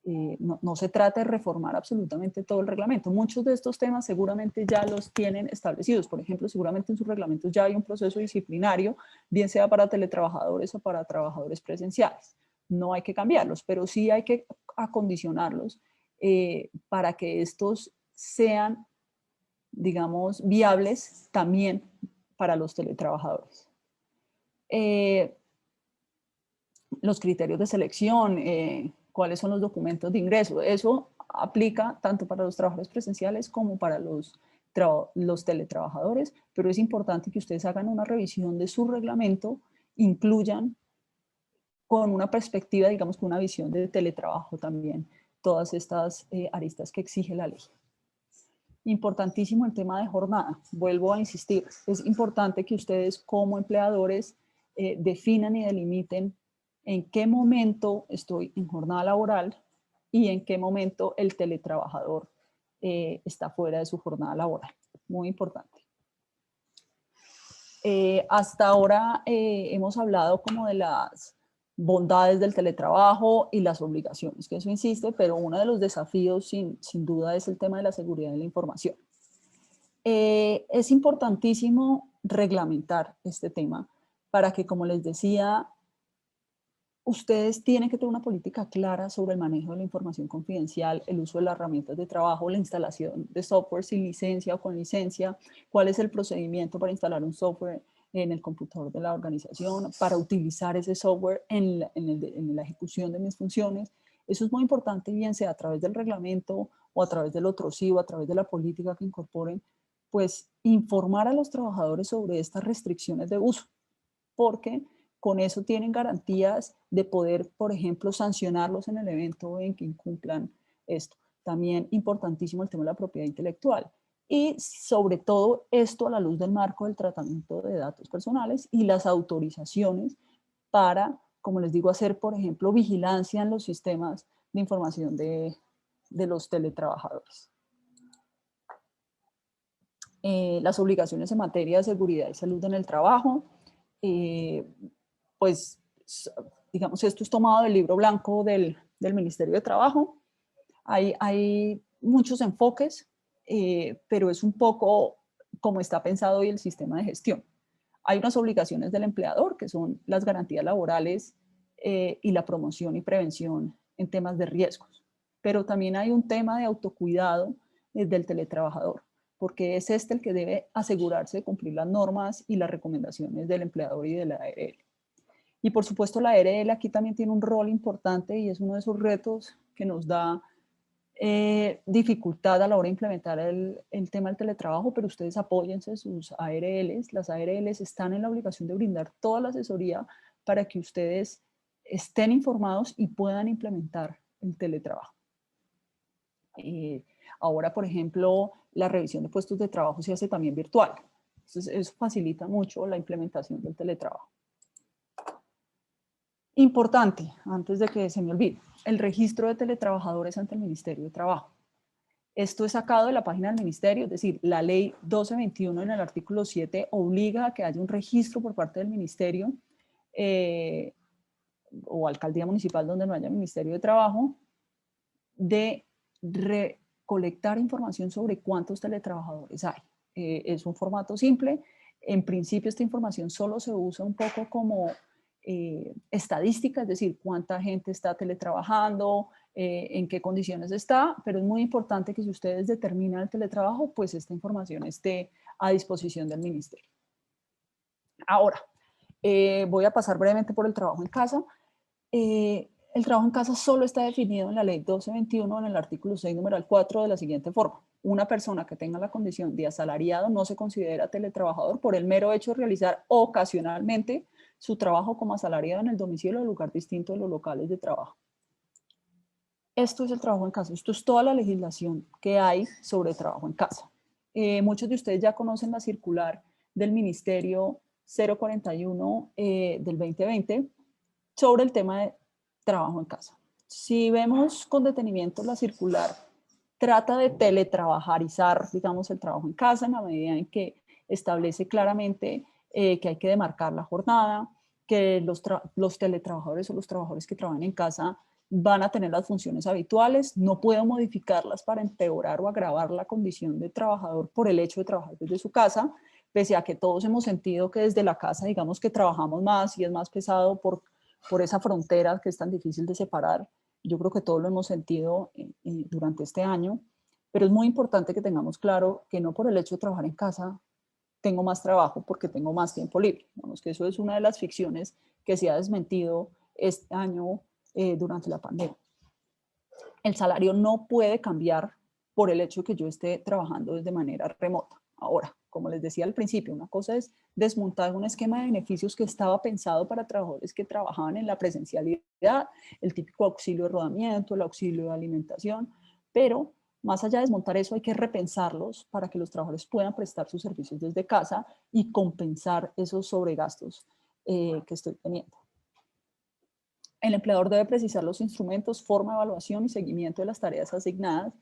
no se trata de reformar absolutamente todo el reglamento. Muchos de estos temas seguramente ya los tienen establecidos. Por ejemplo, seguramente en sus reglamentos ya hay un proceso disciplinario, bien sea para teletrabajadores o para trabajadores presenciales. No hay que cambiarlos, pero sí hay que acondicionarlos para que estos sean, digamos, viables también para los teletrabajadores. Los criterios de selección, cuáles son los documentos de ingreso. Eso aplica tanto para los trabajadores presenciales como para los teletrabajadores, pero es importante que ustedes hagan una revisión de su reglamento, incluyan con una perspectiva, digamos, con una visión de teletrabajo también, todas estas aristas que exige la ley. Importantísimo el tema de jornada. Vuelvo a insistir, es importante que ustedes como empleadores definan y delimiten en qué momento estoy en jornada laboral y en qué momento el teletrabajador está fuera de su jornada laboral. Muy importante. Hasta ahora hemos hablado como de las bondades del teletrabajo y las obligaciones, que eso insiste, pero uno de los desafíos sin duda es el tema de la seguridad de la información. Es importantísimo reglamentar este tema para que, como les decía, ustedes tienen que tener una política clara sobre el manejo de la información confidencial, el uso de las herramientas de trabajo, la instalación de software sin licencia o con licencia, cuál es el procedimiento para instalar un software en el computador de la organización, para utilizar ese software en la ejecución de mis funciones. Eso es muy importante, bien sea a través del reglamento o a través del otro sí o a través de la política que incorporen, pues informar a los trabajadores sobre estas restricciones de uso, porque con eso tienen garantías de poder, por ejemplo, sancionarlos en el evento en que incumplan esto. También importantísimo el tema de la propiedad intelectual. Y sobre todo esto a la luz del marco del tratamiento de datos personales y las autorizaciones para, como les digo, hacer, por ejemplo, vigilancia en los sistemas de información de los teletrabajadores. Las obligaciones en materia de seguridad y salud en el trabajo. Pues, digamos, esto es tomado del libro blanco del Ministerio de Trabajo. Hay muchos enfoques, pero es un poco como está pensado hoy el sistema de gestión. Hay unas obligaciones del empleador, que son las garantías laborales y la promoción y prevención en temas de riesgos. Pero también hay un tema de autocuidado del teletrabajador, porque es el que debe asegurarse de cumplir las normas y las recomendaciones del empleador y de la ARL. Y por supuesto la ARL aquí también tiene un rol importante y es uno de esos retos que nos da dificultad a la hora de implementar el tema del teletrabajo, pero ustedes apóyense sus ARLs. Las ARLs están en la obligación de brindar toda la asesoría para que ustedes estén informados y puedan implementar el teletrabajo. Ahora, por ejemplo, la revisión de puestos de trabajo se hace también virtual. Entonces, eso facilita mucho la implementación del teletrabajo. Importante, antes de que se me olvide, el registro de teletrabajadores ante el Ministerio de Trabajo. Esto es sacado de la página del Ministerio, es decir, la ley 1221 en el artículo 7 obliga a que haya un registro por parte del Ministerio o alcaldía municipal donde no haya Ministerio de Trabajo, de recolectar información sobre cuántos teletrabajadores hay. Es un formato simple. En principio esta información solo se usa un poco como estadística, es decir, cuánta gente está teletrabajando, en qué condiciones está, pero es muy importante que si ustedes determinan el teletrabajo, pues esta información esté a disposición del ministerio. Ahora, voy a pasar brevemente por el trabajo en casa. El trabajo en casa solo está definido en la ley 1221 en el artículo 6, numeral 4 de la siguiente forma. Una persona que tenga la condición de asalariado no se considera teletrabajador por el mero hecho de realizar ocasionalmente su trabajo como asalariado en el domicilio o lugar distinto de los locales de trabajo. Esto es el trabajo en casa. Esto es toda la legislación que hay sobre el trabajo en casa. Muchos de ustedes ya conocen la circular del Ministerio 041 del 2020 sobre el tema de trabajo en casa. Si vemos con detenimiento la circular, trata de teletrabajarizar, digamos, el trabajo en casa en la medida en que establece claramente que hay que demarcar la jornada, que los teletrabajadores o los trabajadores que trabajan en casa van a tener las funciones habituales, no puedo modificarlas para empeorar o agravar la condición de trabajador por el hecho de trabajar desde su casa, pese a que todos hemos sentido que desde la casa, digamos que trabajamos más y es más pesado por esa frontera que es tan difícil de separar. Yo creo que todos lo hemos sentido durante este año, pero es muy importante que tengamos claro que no por el hecho de trabajar en casa tengo más trabajo porque tengo más tiempo libre. Vamos, que eso es una de las ficciones que se ha desmentido este año durante la pandemia. El salario no puede cambiar por el hecho de que yo esté trabajando de manera remota. Ahora, como les decía al principio, una cosa es desmontar un esquema de beneficios que estaba pensado para trabajadores que trabajaban en la presencialidad, el típico auxilio de rodamiento, el auxilio de alimentación, pero más allá de desmontar eso hay que repensarlos para que los trabajadores puedan prestar sus servicios desde casa y compensar esos sobregastos que estoy teniendo. El empleador debe precisar los instrumentos, forma de evaluación y seguimiento de las tareas asignadas,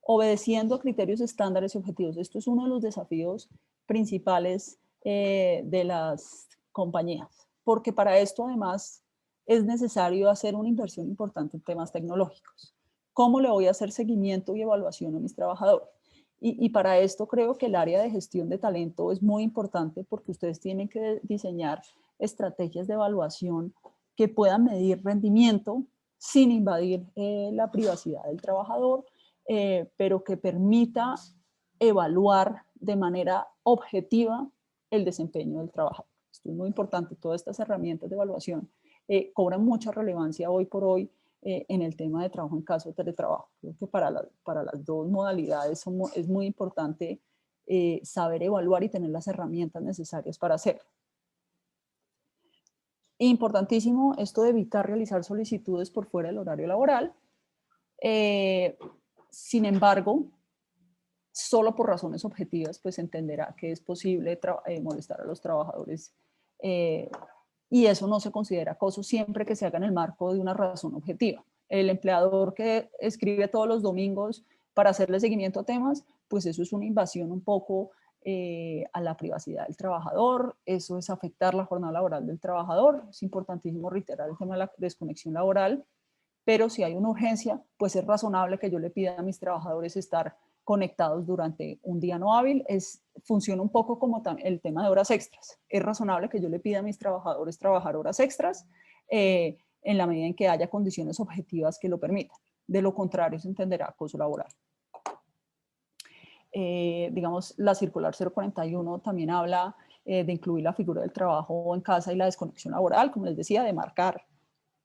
obedeciendo a criterios estándares y objetivos. Esto es uno de los desafíos principales de las compañías, porque para esto además es necesario hacer una inversión importante en temas tecnológicos. ¿Cómo le voy a hacer seguimiento y evaluación a mis trabajadores? Y para esto creo que el área de gestión de talento es muy importante porque ustedes tienen que diseñar estrategias de evaluación que puedan medir rendimiento sin invadir la privacidad del trabajador, pero que permita evaluar de manera objetiva el desempeño del trabajador. Esto es muy importante. Todas estas herramientas de evaluación cobran mucha relevancia hoy por hoy en el tema de trabajo en casa o teletrabajo. Creo que para las dos modalidades es muy importante saber evaluar y tener las herramientas necesarias para hacerlo. Importantísimo esto de evitar realizar solicitudes por fuera del horario laboral. Sin embargo, solo por razones objetivas, pues entenderá que es posible molestar a los trabajadores y eso no se considera acoso siempre que se haga en el marco de una razón objetiva. El empleador que escribe todos los domingos para hacerle seguimiento a temas, pues eso es una invasión un poco a la privacidad del trabajador, eso es afectar la jornada laboral del trabajador. Es importantísimo reiterar el tema de la desconexión laboral, pero si hay una urgencia, pues es razonable que yo le pida a mis trabajadores estar conectados durante un día no hábil. Funciona un poco como el tema de horas extras. Es razonable que yo le pida a mis trabajadores trabajar horas extras en la medida en que haya condiciones objetivas que lo permitan. De lo contrario, se entenderá acoso laboral. Digamos, la circular 041 también habla de incluir la figura del trabajo en casa y la desconexión laboral, como les decía, de marcar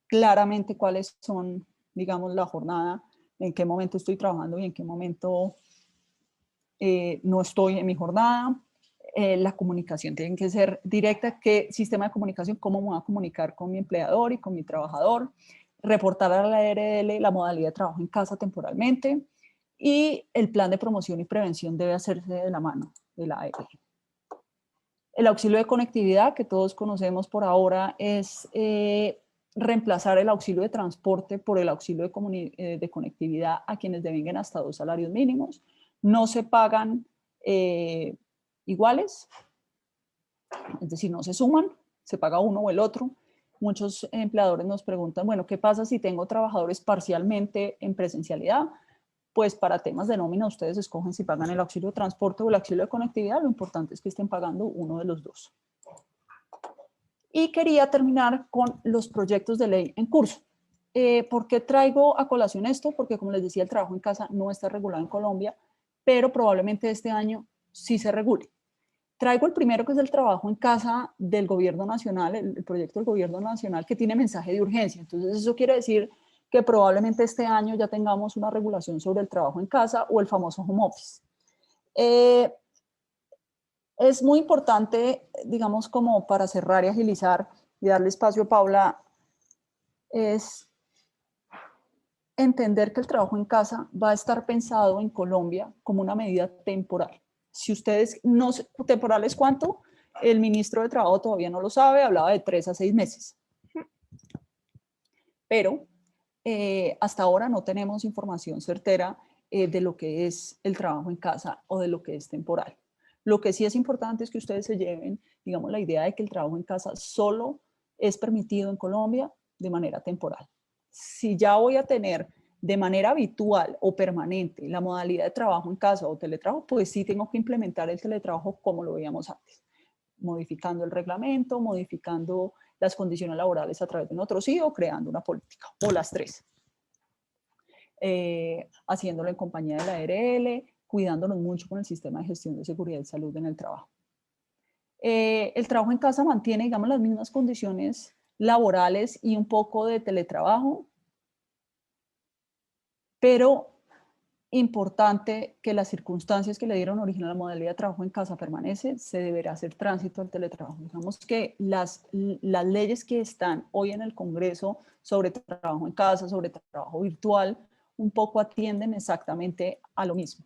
claramente cuáles son, digamos, la jornada, en qué momento estoy trabajando y en qué momento no estoy en mi jornada. La comunicación tiene que ser directa. ¿Qué sistema de comunicación? ¿Cómo me voy a comunicar con mi empleador y con mi trabajador? Reportar a la ARL la modalidad de trabajo en casa temporalmente. y el plan de promoción y prevención debe hacerse de la mano de la ARL. El auxilio de conectividad, que todos conocemos por ahora, es reemplazar el auxilio de transporte por el auxilio de conectividad a quienes devenguen hasta 2 salarios mínimos. No se pagan iguales, es decir, no se suman, se paga uno o el otro. Muchos empleadores nos preguntan, bueno, ¿qué pasa si tengo trabajadores parcialmente en presencialidad? Pues para temas de nómina ustedes escogen si pagan el auxilio de transporte o el auxilio de conectividad, lo importante es que estén pagando uno de los dos. Y quería terminar con los proyectos de ley en curso. ¿Por qué traigo a colación esto? Porque como les decía, el trabajo en casa no está regulado en Colombia, pero probablemente este año sí se regule. Traigo el primero, que es el trabajo en casa del gobierno nacional, el proyecto del gobierno nacional que tiene mensaje de urgencia. Entonces eso quiere decir que probablemente este año ya tengamos una regulación sobre el trabajo en casa o el famoso home office. Es muy importante, digamos, como para cerrar y agilizar y darle espacio a Paula, es entender que el trabajo en casa va a estar pensado en Colombia como una medida temporal. Si ustedes no, temporal es cuánto, el ministro de Trabajo todavía no lo sabe, hablaba de 3 a 6 meses. Pero hasta ahora no tenemos información certera de lo que es el trabajo en casa o de lo que es temporal. Lo que sí es importante es que ustedes se lleven, digamos, la idea de que el trabajo en casa solo es permitido en Colombia de manera temporal. Si ya voy a tener de manera habitual o permanente la modalidad de trabajo en casa o teletrabajo, pues sí tengo que implementar el teletrabajo como lo veíamos antes, modificando el reglamento, modificando las condiciones laborales a través de un otro sí o creando una política, o las tres. Haciéndolo en compañía de la ARL, cuidándonos mucho con el sistema de gestión de seguridad y salud en el trabajo. El trabajo en casa mantiene, digamos, las mismas condiciones laborales y un poco de teletrabajo, pero importante que las circunstancias que le dieron origen a la modalidad de trabajo en casa permanece, se deberá hacer tránsito al teletrabajo. Digamos que las leyes que están hoy en el Congreso sobre trabajo en casa, sobre trabajo virtual, un poco atienden exactamente a lo mismo.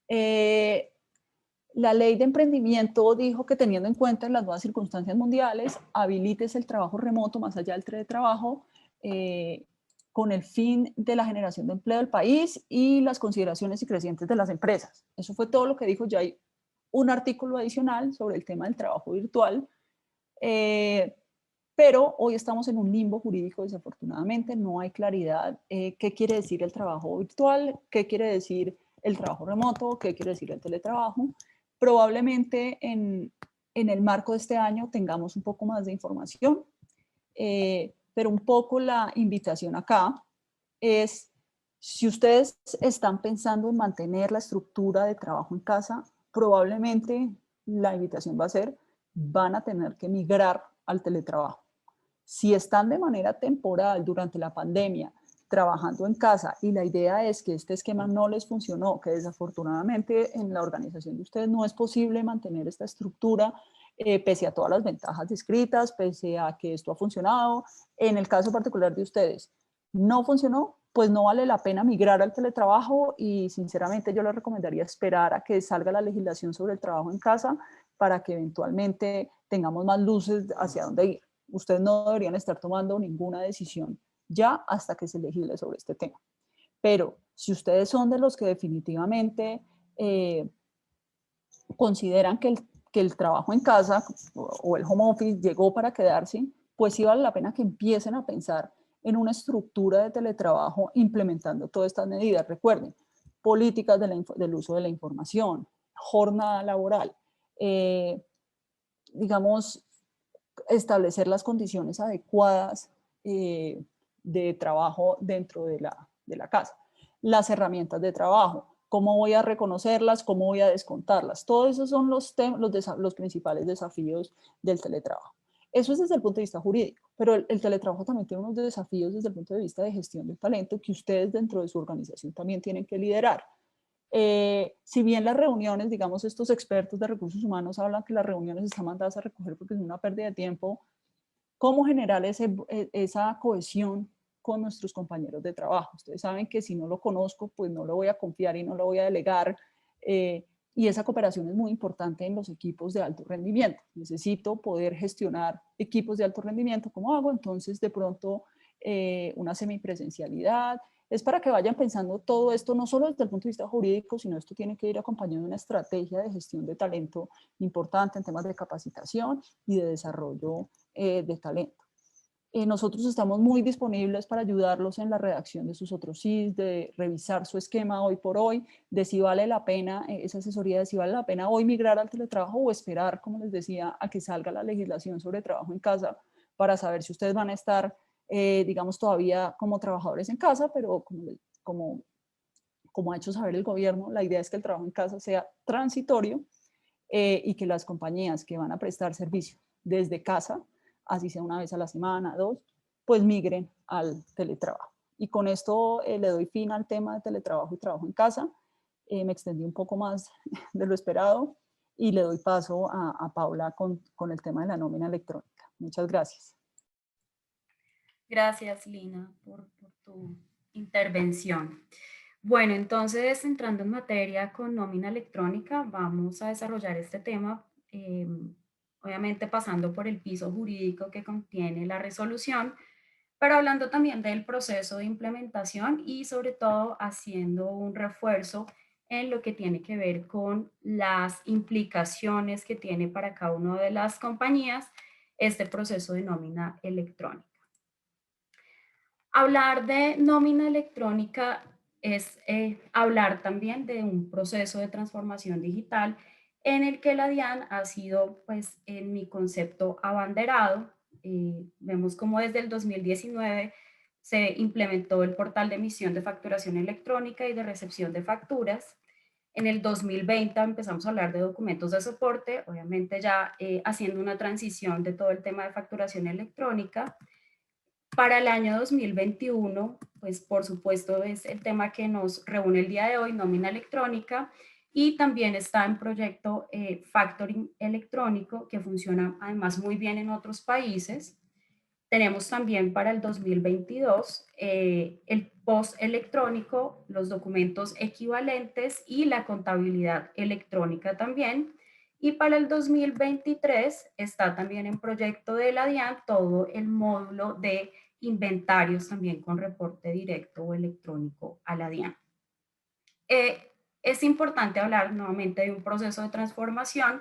La ley de emprendimiento dijo que teniendo en cuenta las nuevas circunstancias mundiales, habilites el trabajo remoto más allá del teletrabajo, con el fin de la generación de empleo del país y las consideraciones y crecientes de las empresas. Eso fue todo lo que dijo. Ya hay un artículo adicional sobre el tema del trabajo virtual, pero hoy estamos en un limbo jurídico, desafortunadamente. No hay claridad qué quiere decir el trabajo virtual, qué quiere decir el trabajo remoto, qué quiere decir el teletrabajo. Probablemente en el marco de este año tengamos un poco más de información, pero un poco la invitación acá es, si ustedes están pensando en mantener la estructura de trabajo en casa, probablemente la invitación va a ser, van a tener que migrar al teletrabajo. Si están de manera temporal durante la pandemia trabajando en casa y la idea es que este esquema no les funcionó, que desafortunadamente en la organización de ustedes no es posible mantener esta estructura, pese a todas las ventajas descritas, pese a que esto ha funcionado, en el caso particular de ustedes no funcionó, pues no vale la pena migrar al teletrabajo y sinceramente yo les recomendaría esperar a que salga la legislación sobre el trabajo en casa para que eventualmente tengamos más luces hacia dónde ir. Ustedes no deberían estar tomando ninguna decisión ya hasta que se legisle sobre este tema. Pero si ustedes son de los que definitivamente consideran que el trabajo en casa o el home office llegó para quedarse, pues sí vale la pena que empiecen a pensar en una estructura de teletrabajo implementando todas estas medidas. Recuerden, políticas del uso de la información, jornada laboral, digamos, establecer las condiciones adecuadas de trabajo dentro de la casa. Las herramientas de trabajo, cómo voy a reconocerlas, cómo voy a descontarlas. Todos esos son los principales desafíos del teletrabajo. Eso es desde el punto de vista jurídico, pero el teletrabajo también tiene unos desafíos desde el punto de vista de gestión del talento que ustedes dentro de su organización también tienen que liderar. Si bien las reuniones, digamos, estos expertos de recursos humanos hablan que las reuniones están mandadas a recoger porque es una pérdida de tiempo, ¿cómo generar esa cohesión con nuestros compañeros de trabajo. Ustedes saben que si no lo conozco, pues no lo voy a confiar y no lo voy a delegar. Y esa cooperación es muy importante en los equipos de alto rendimiento. Necesito poder gestionar equipos de alto rendimiento. ¿Cómo hago? Entonces, de pronto, una semipresencialidad. Es para que vayan pensando todo esto, no solo desde el punto de vista jurídico, sino esto tiene que ir acompañado de una estrategia de gestión de talento importante en temas de capacitación y de desarrollo de talento. Nosotros estamos muy disponibles para ayudarlos en la redacción de sus otros CIS, de revisar su esquema hoy por hoy, de si vale la pena, esa asesoría de si vale la pena hoy migrar al teletrabajo o esperar, como les decía, a que salga la legislación sobre trabajo en casa para saber si ustedes van a estar, digamos, todavía como trabajadores en casa, pero como ha hecho saber el gobierno, la idea es que el trabajo en casa sea transitorio y que las compañías que van a prestar servicio desde casa, así sea una vez a la semana, 2, pues migren al teletrabajo. Y con esto le doy fin al tema de teletrabajo y trabajo en casa. Me extendí un poco más de lo esperado y le doy paso a Paula con el tema de la nómina electrónica. Muchas gracias. Gracias, Lina, por tu intervención. Bueno, entonces, entrando en materia con nómina electrónica, vamos a desarrollar este tema, obviamente pasando por el piso jurídico que contiene la resolución, pero hablando también del proceso de implementación y sobre todo haciendo un refuerzo en lo que tiene que ver con las implicaciones que tiene para cada una de las compañías este proceso de nómina electrónica. Hablar de nómina electrónica es hablar también de un proceso de transformación digital en el que la DIAN ha sido, pues, en mi concepto, abanderado. Vemos como desde el 2019 se implementó el portal de emisión de facturación electrónica y de recepción de facturas. En el 2020 empezamos a hablar de documentos de soporte, obviamente ya haciendo una transición de todo el tema de facturación electrónica. Para el año 2021, pues por supuesto es el tema que nos reúne el día de hoy, nómina electrónica, y también está en proyecto factoring electrónico, que funciona además muy bien en otros países. Tenemos también para el 2022 el post electrónico, los documentos equivalentes y la contabilidad electrónica también. Y para el 2023 está también en proyecto de la DIAN todo el módulo de inventarios también con reporte directo o electrónico a la DIAN. Es importante hablar nuevamente de un proceso de transformación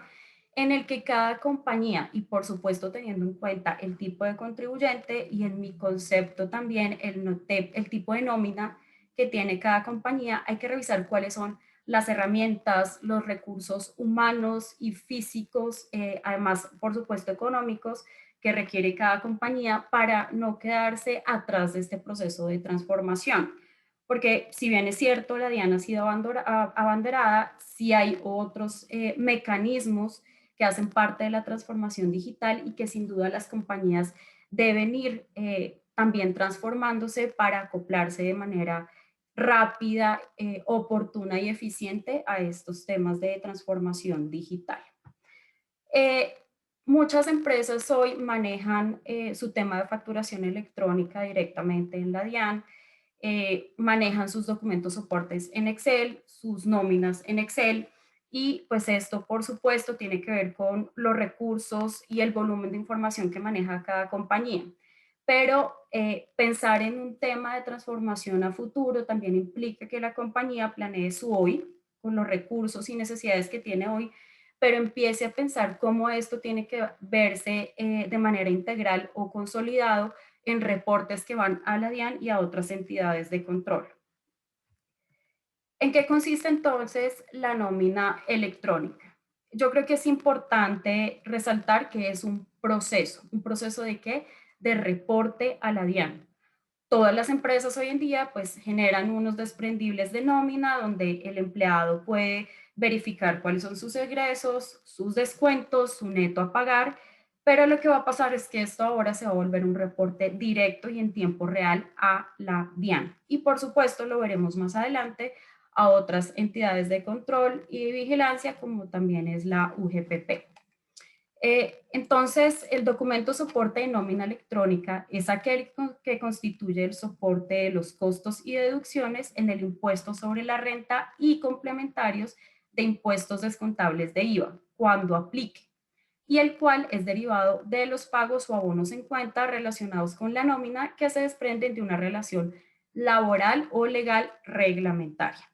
en el que cada compañía, y por supuesto teniendo en cuenta el tipo de contribuyente y en mi concepto también el tipo de nómina que tiene cada compañía, hay que revisar cuáles son las herramientas, los recursos humanos y físicos, además por supuesto económicos, que requiere cada compañía para no quedarse atrás de este proceso de transformación. Porque si bien es cierto, la DIAN ha sido abanderada, sí hay otros mecanismos que hacen parte de la transformación digital y que sin duda las compañías deben ir también transformándose para acoplarse de manera rápida, oportuna y eficiente a estos temas de transformación digital. Muchas empresas hoy manejan su tema de facturación electrónica directamente en la DIAN, manejan sus documentos soportes en Excel, sus nóminas en Excel, y pues esto por supuesto tiene que ver con los recursos y el volumen de información que maneja cada compañía. Pero pensar en un tema de transformación a futuro también implica que la compañía planee su hoy con los recursos y necesidades que tiene hoy, pero empiece a pensar cómo esto tiene que verse de manera integral o consolidado en reportes que van a la DIAN y a otras entidades de control. ¿En qué consiste entonces la nómina electrónica? Yo creo que es importante resaltar que es un proceso de qué? De reporte a la DIAN. Todas las empresas hoy en día pues generan unos desprendibles de nómina donde el empleado puede verificar cuáles son sus egresos, sus descuentos, su neto a pagar, pero lo que va a pasar es que esto ahora se va a volver un reporte directo y en tiempo real a la DIAN. Y por supuesto lo veremos más adelante a otras entidades de control y de vigilancia como también es la UGPP. Entonces, el documento soporte de nómina electrónica es aquel que constituye el soporte de los costos y deducciones en el impuesto sobre la renta y complementarios de impuestos descontables de IVA, cuando aplique, y el cual es derivado de los pagos o abonos en cuenta relacionados con la nómina que se desprenden de una relación laboral o legal reglamentaria.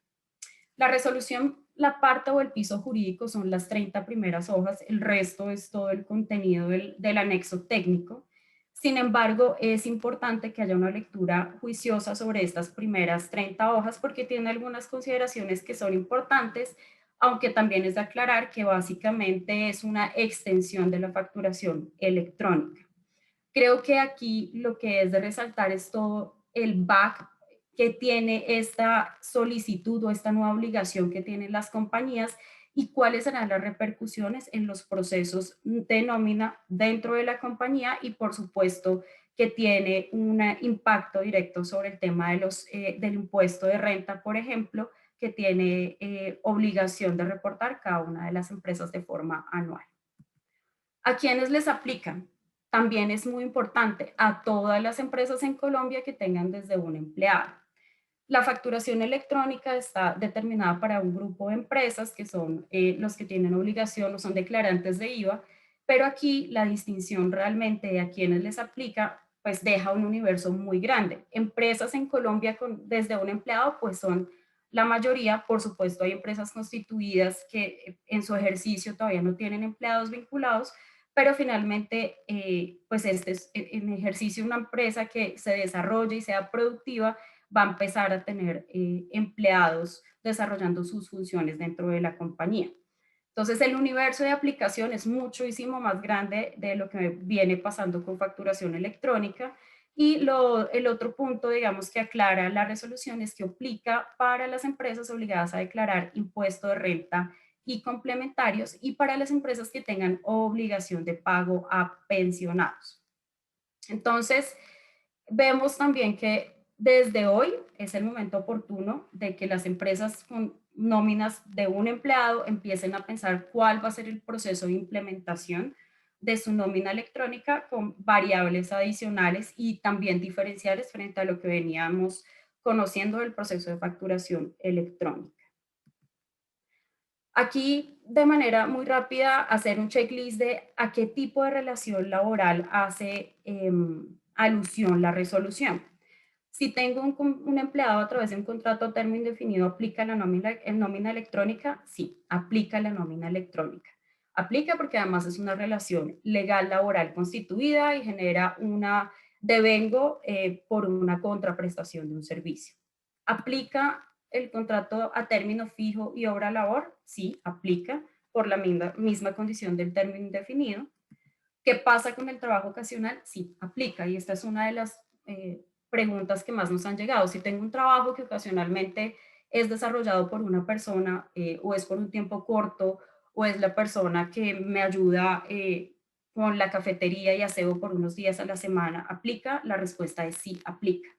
La resolución, la parte o el piso jurídico son las 30 primeras hojas, el resto es todo el contenido del anexo técnico. Sin embargo, es importante que haya una lectura juiciosa sobre estas primeras 30 hojas porque tiene algunas consideraciones que son importantes, aunque también es de aclarar que básicamente es una extensión de la facturación electrónica. Creo que aquí lo que es de resaltar es todo el back que tiene esta solicitud o esta nueva obligación que tienen las compañías y cuáles serán las repercusiones en los procesos de nómina dentro de la compañía y por supuesto que tiene un impacto directo sobre el tema de del impuesto de renta, por ejemplo, que tiene obligación de reportar cada una de las empresas de forma anual. ¿A quiénes les aplican? También es muy importante a todas las empresas en Colombia que tengan desde un empleado. La facturación electrónica está determinada para un grupo de empresas que son los que tienen obligación o son declarantes de IVA, pero aquí la distinción realmente de a quienes les aplica pues deja un universo muy grande. Empresas en Colombia desde un empleado pues son la mayoría, por supuesto hay empresas constituidas que en su ejercicio todavía no tienen empleados vinculados, pero finalmente pues este es en ejercicio una empresa que se desarrolle y sea productiva va a empezar a tener empleados desarrollando sus funciones dentro de la compañía. Entonces el universo de aplicación es muchísimo más grande de lo que viene pasando con facturación electrónica y el otro punto, digamos, que aclara la resolución es que aplica para las empresas obligadas a declarar impuesto de renta y complementarios y para las empresas que tengan obligación de pago a pensionados. Entonces, vemos también que desde hoy es el momento oportuno de que las empresas con nóminas de un empleado empiecen a pensar cuál va a ser el proceso de implementación de su nómina electrónica con variables adicionales y también diferenciales frente a lo que veníamos conociendo del proceso de facturación electrónica. Aquí, de manera muy rápida, hacer un checklist de a qué tipo de relación laboral hace alusión la resolución. Si tengo un empleado a través de un contrato a término indefinido, ¿aplica la nómina electrónica? Sí, aplica la nómina electrónica. Aplica porque además es una relación legal laboral constituida y genera una devengo por una contraprestación de un servicio. ¿Aplica el contrato a término fijo y obra labor? Sí, aplica por la misma condición del término indefinido. ¿Qué pasa con el trabajo ocasional? Sí, aplica y esta es una de las preguntas que más nos han llegado. Si tengo un trabajo que ocasionalmente es desarrollado por una persona o es por un tiempo corto o es la persona que me ayuda con la cafetería y aseo por unos días a la semana, ¿aplica? La respuesta es sí, aplica.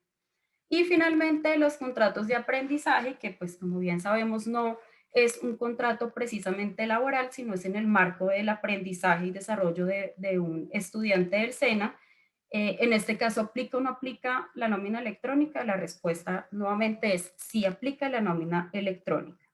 Y finalmente los contratos de aprendizaje, que pues como bien sabemos no es un contrato precisamente laboral, sino es en el marco del aprendizaje y desarrollo de un estudiante del SENA. En este caso, ¿aplica o no aplica la nómina electrónica? La respuesta nuevamente es sí aplica la nómina electrónica.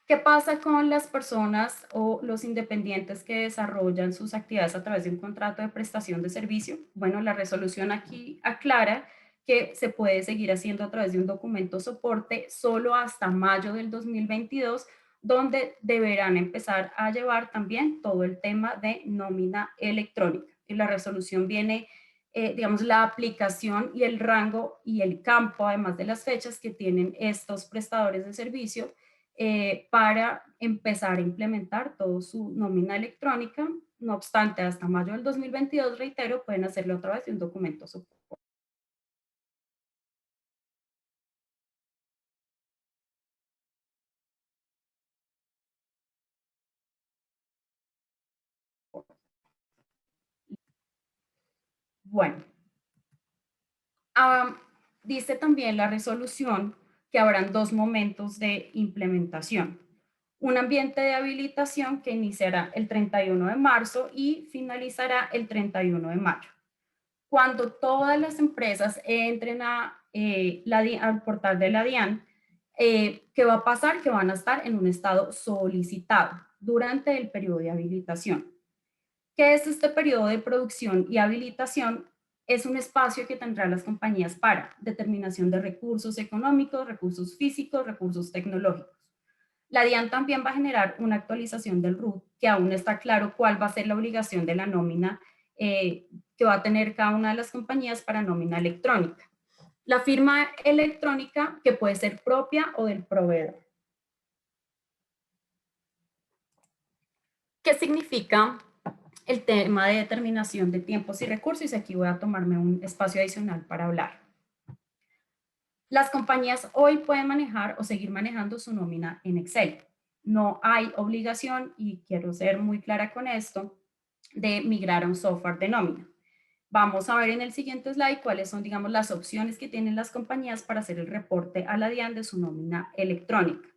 ¿Qué pasa con las personas o los independientes que desarrollan sus actividades a través de un contrato de prestación de servicio? Bueno, la resolución aquí aclara que se puede seguir haciendo a través de un documento soporte solo hasta mayo del 2022, donde deberán empezar a llevar también todo el tema de nómina electrónica. Y la resolución viene, digamos, la aplicación y el rango y el campo, además de las fechas que tienen estos prestadores de servicio, para empezar a implementar todo su nómina electrónica. No obstante, hasta mayo del 2022, reitero, pueden hacerlo a través de un documento soporte. Bueno, dice también la resolución que habrán dos momentos de implementación. Un ambiente de habilitación que iniciará el 31 de marzo y finalizará el 31 de mayo. Cuando todas las empresas entren al portal de la DIAN, ¿qué va a pasar? Que van a estar en un estado solicitado durante el periodo de habilitación. ¿Qué es este periodo de producción y habilitación? Es un espacio que tendrán las compañías para determinación de recursos económicos, recursos físicos, recursos tecnológicos. La DIAN también va a generar una actualización del RUT, que aún no está claro cuál va a ser la obligación de la nómina que va a tener cada una de las compañías para nómina electrónica. La firma electrónica, que puede ser propia o del proveedor. ¿Qué significa el tema de determinación de tiempos y recursos? Y aquí voy a tomarme un espacio adicional para hablar. Las compañías hoy pueden manejar o seguir manejando su nómina en Excel. No hay obligación, y quiero ser muy clara con esto, de migrar a un software de nómina. Vamos a ver en el siguiente slide cuáles son, digamos, las opciones que tienen las compañías para hacer el reporte a la DIAN de su nómina electrónica.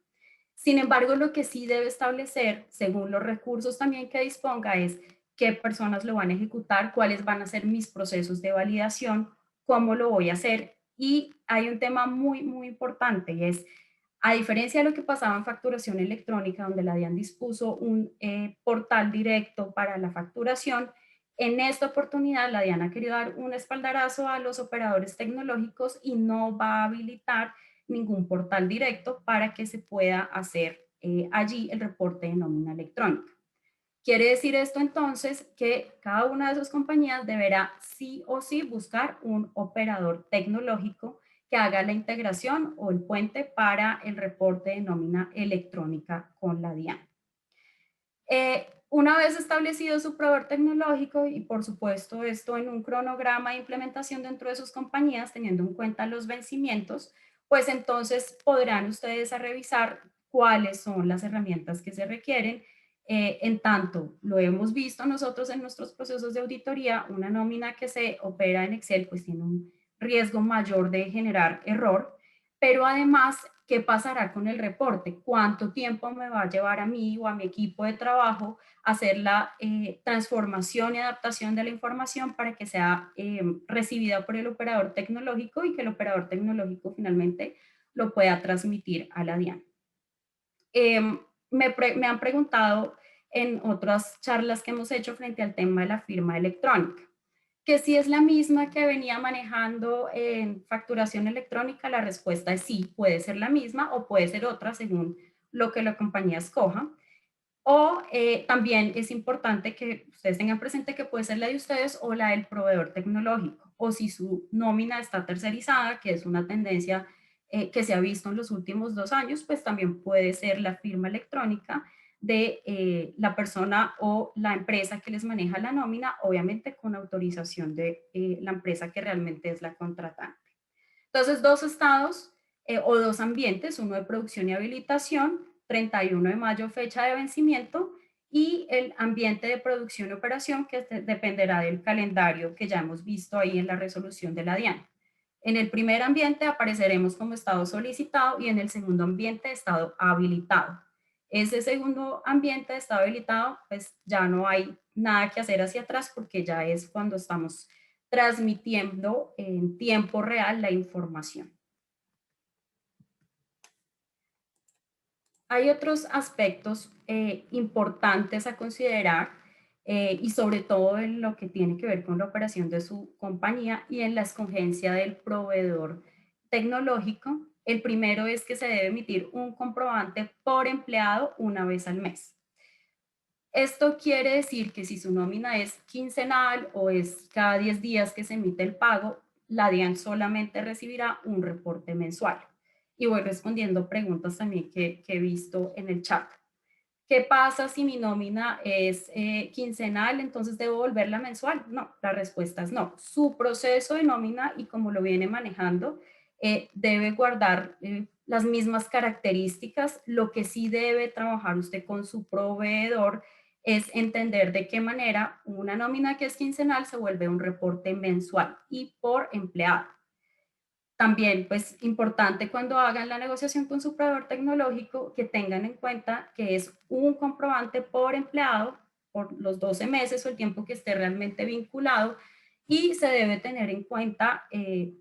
Sin embargo, lo que sí debe establecer, según los recursos también que disponga, es qué personas lo van a ejecutar, cuáles van a ser mis procesos de validación, cómo lo voy a hacer. Y hay un tema muy, muy importante, y es, a diferencia de lo que pasaba en facturación electrónica, donde la DIAN dispuso un portal directo para la facturación, en esta oportunidad la DIAN ha querido dar un espaldarazo a los operadores tecnológicos y no va a habilitar ningún portal directo para que se pueda hacer allí el reporte de nómina electrónica. Quiere decir esto entonces que cada una de esas compañías deberá sí o sí buscar un operador tecnológico que haga la integración o el puente para el reporte de nómina electrónica con la DIAN. Una vez establecido su proveedor tecnológico y por supuesto esto en un cronograma de implementación dentro de sus compañías, teniendo en cuenta los vencimientos, pues entonces podrán ustedes revisar cuáles son las herramientas que se requieren. En tanto, lo hemos visto nosotros en nuestros procesos de auditoría, una nómina que se opera en Excel pues tiene un riesgo mayor de generar error, pero además, ¿qué pasará con el reporte? ¿Cuánto tiempo me va a llevar a mí o a mi equipo de trabajo hacer la transformación y adaptación de la información para que sea recibida por el operador tecnológico y que el operador tecnológico finalmente lo pueda transmitir a la DIAN? Me han preguntado en otras charlas que hemos hecho frente al tema de la firma electrónica, que si es la misma que venía manejando en facturación electrónica. La respuesta es sí, puede ser la misma o puede ser otra según lo que la compañía escoja. O también es importante que ustedes tengan presente que puede ser la de ustedes o la del proveedor tecnológico, o si su nómina está tercerizada, que es una tendencia que se ha visto en los últimos 2 años, pues también puede ser la firma electrónica de la persona o la empresa que les maneja la nómina, obviamente con autorización de la empresa que realmente es la contratante. Entonces, 2 estados o 2 ambientes, uno de producción y habilitación, 31 de mayo fecha de vencimiento, y el ambiente de producción y operación que dependerá del calendario que ya hemos visto ahí en la resolución de la DIAN. En el primer ambiente apareceremos como estado solicitado y en el segundo ambiente estado habilitado. Ese segundo ambiente de estado habilitado, pues ya no hay nada que hacer hacia atrás porque ya es cuando estamos transmitiendo en tiempo real la información. Hay otros aspectos importantes a considerar y sobre todo en lo que tiene que ver con la operación de su compañía y en la escogencia del proveedor tecnológico. El primero es que se debe emitir un comprobante por empleado una vez al mes. Esto quiere decir que si su nómina es quincenal o es cada 10 días que se emite el pago, la DIAN solamente recibirá un reporte mensual. Y voy respondiendo preguntas también que he visto en el chat. ¿Qué pasa si mi nómina es quincenal, entonces debo volverla mensual? No, la respuesta es no. Su proceso de nómina y como lo viene manejando debe guardar las mismas características. Lo que sí debe trabajar usted con su proveedor es entender de qué manera una nómina que es quincenal se vuelve un reporte mensual y por empleado. También, pues, importante cuando hagan la negociación con su proveedor tecnológico que tengan en cuenta que es un comprobante por empleado por los 12 meses o el tiempo que esté realmente vinculado, y se debe tener en cuenta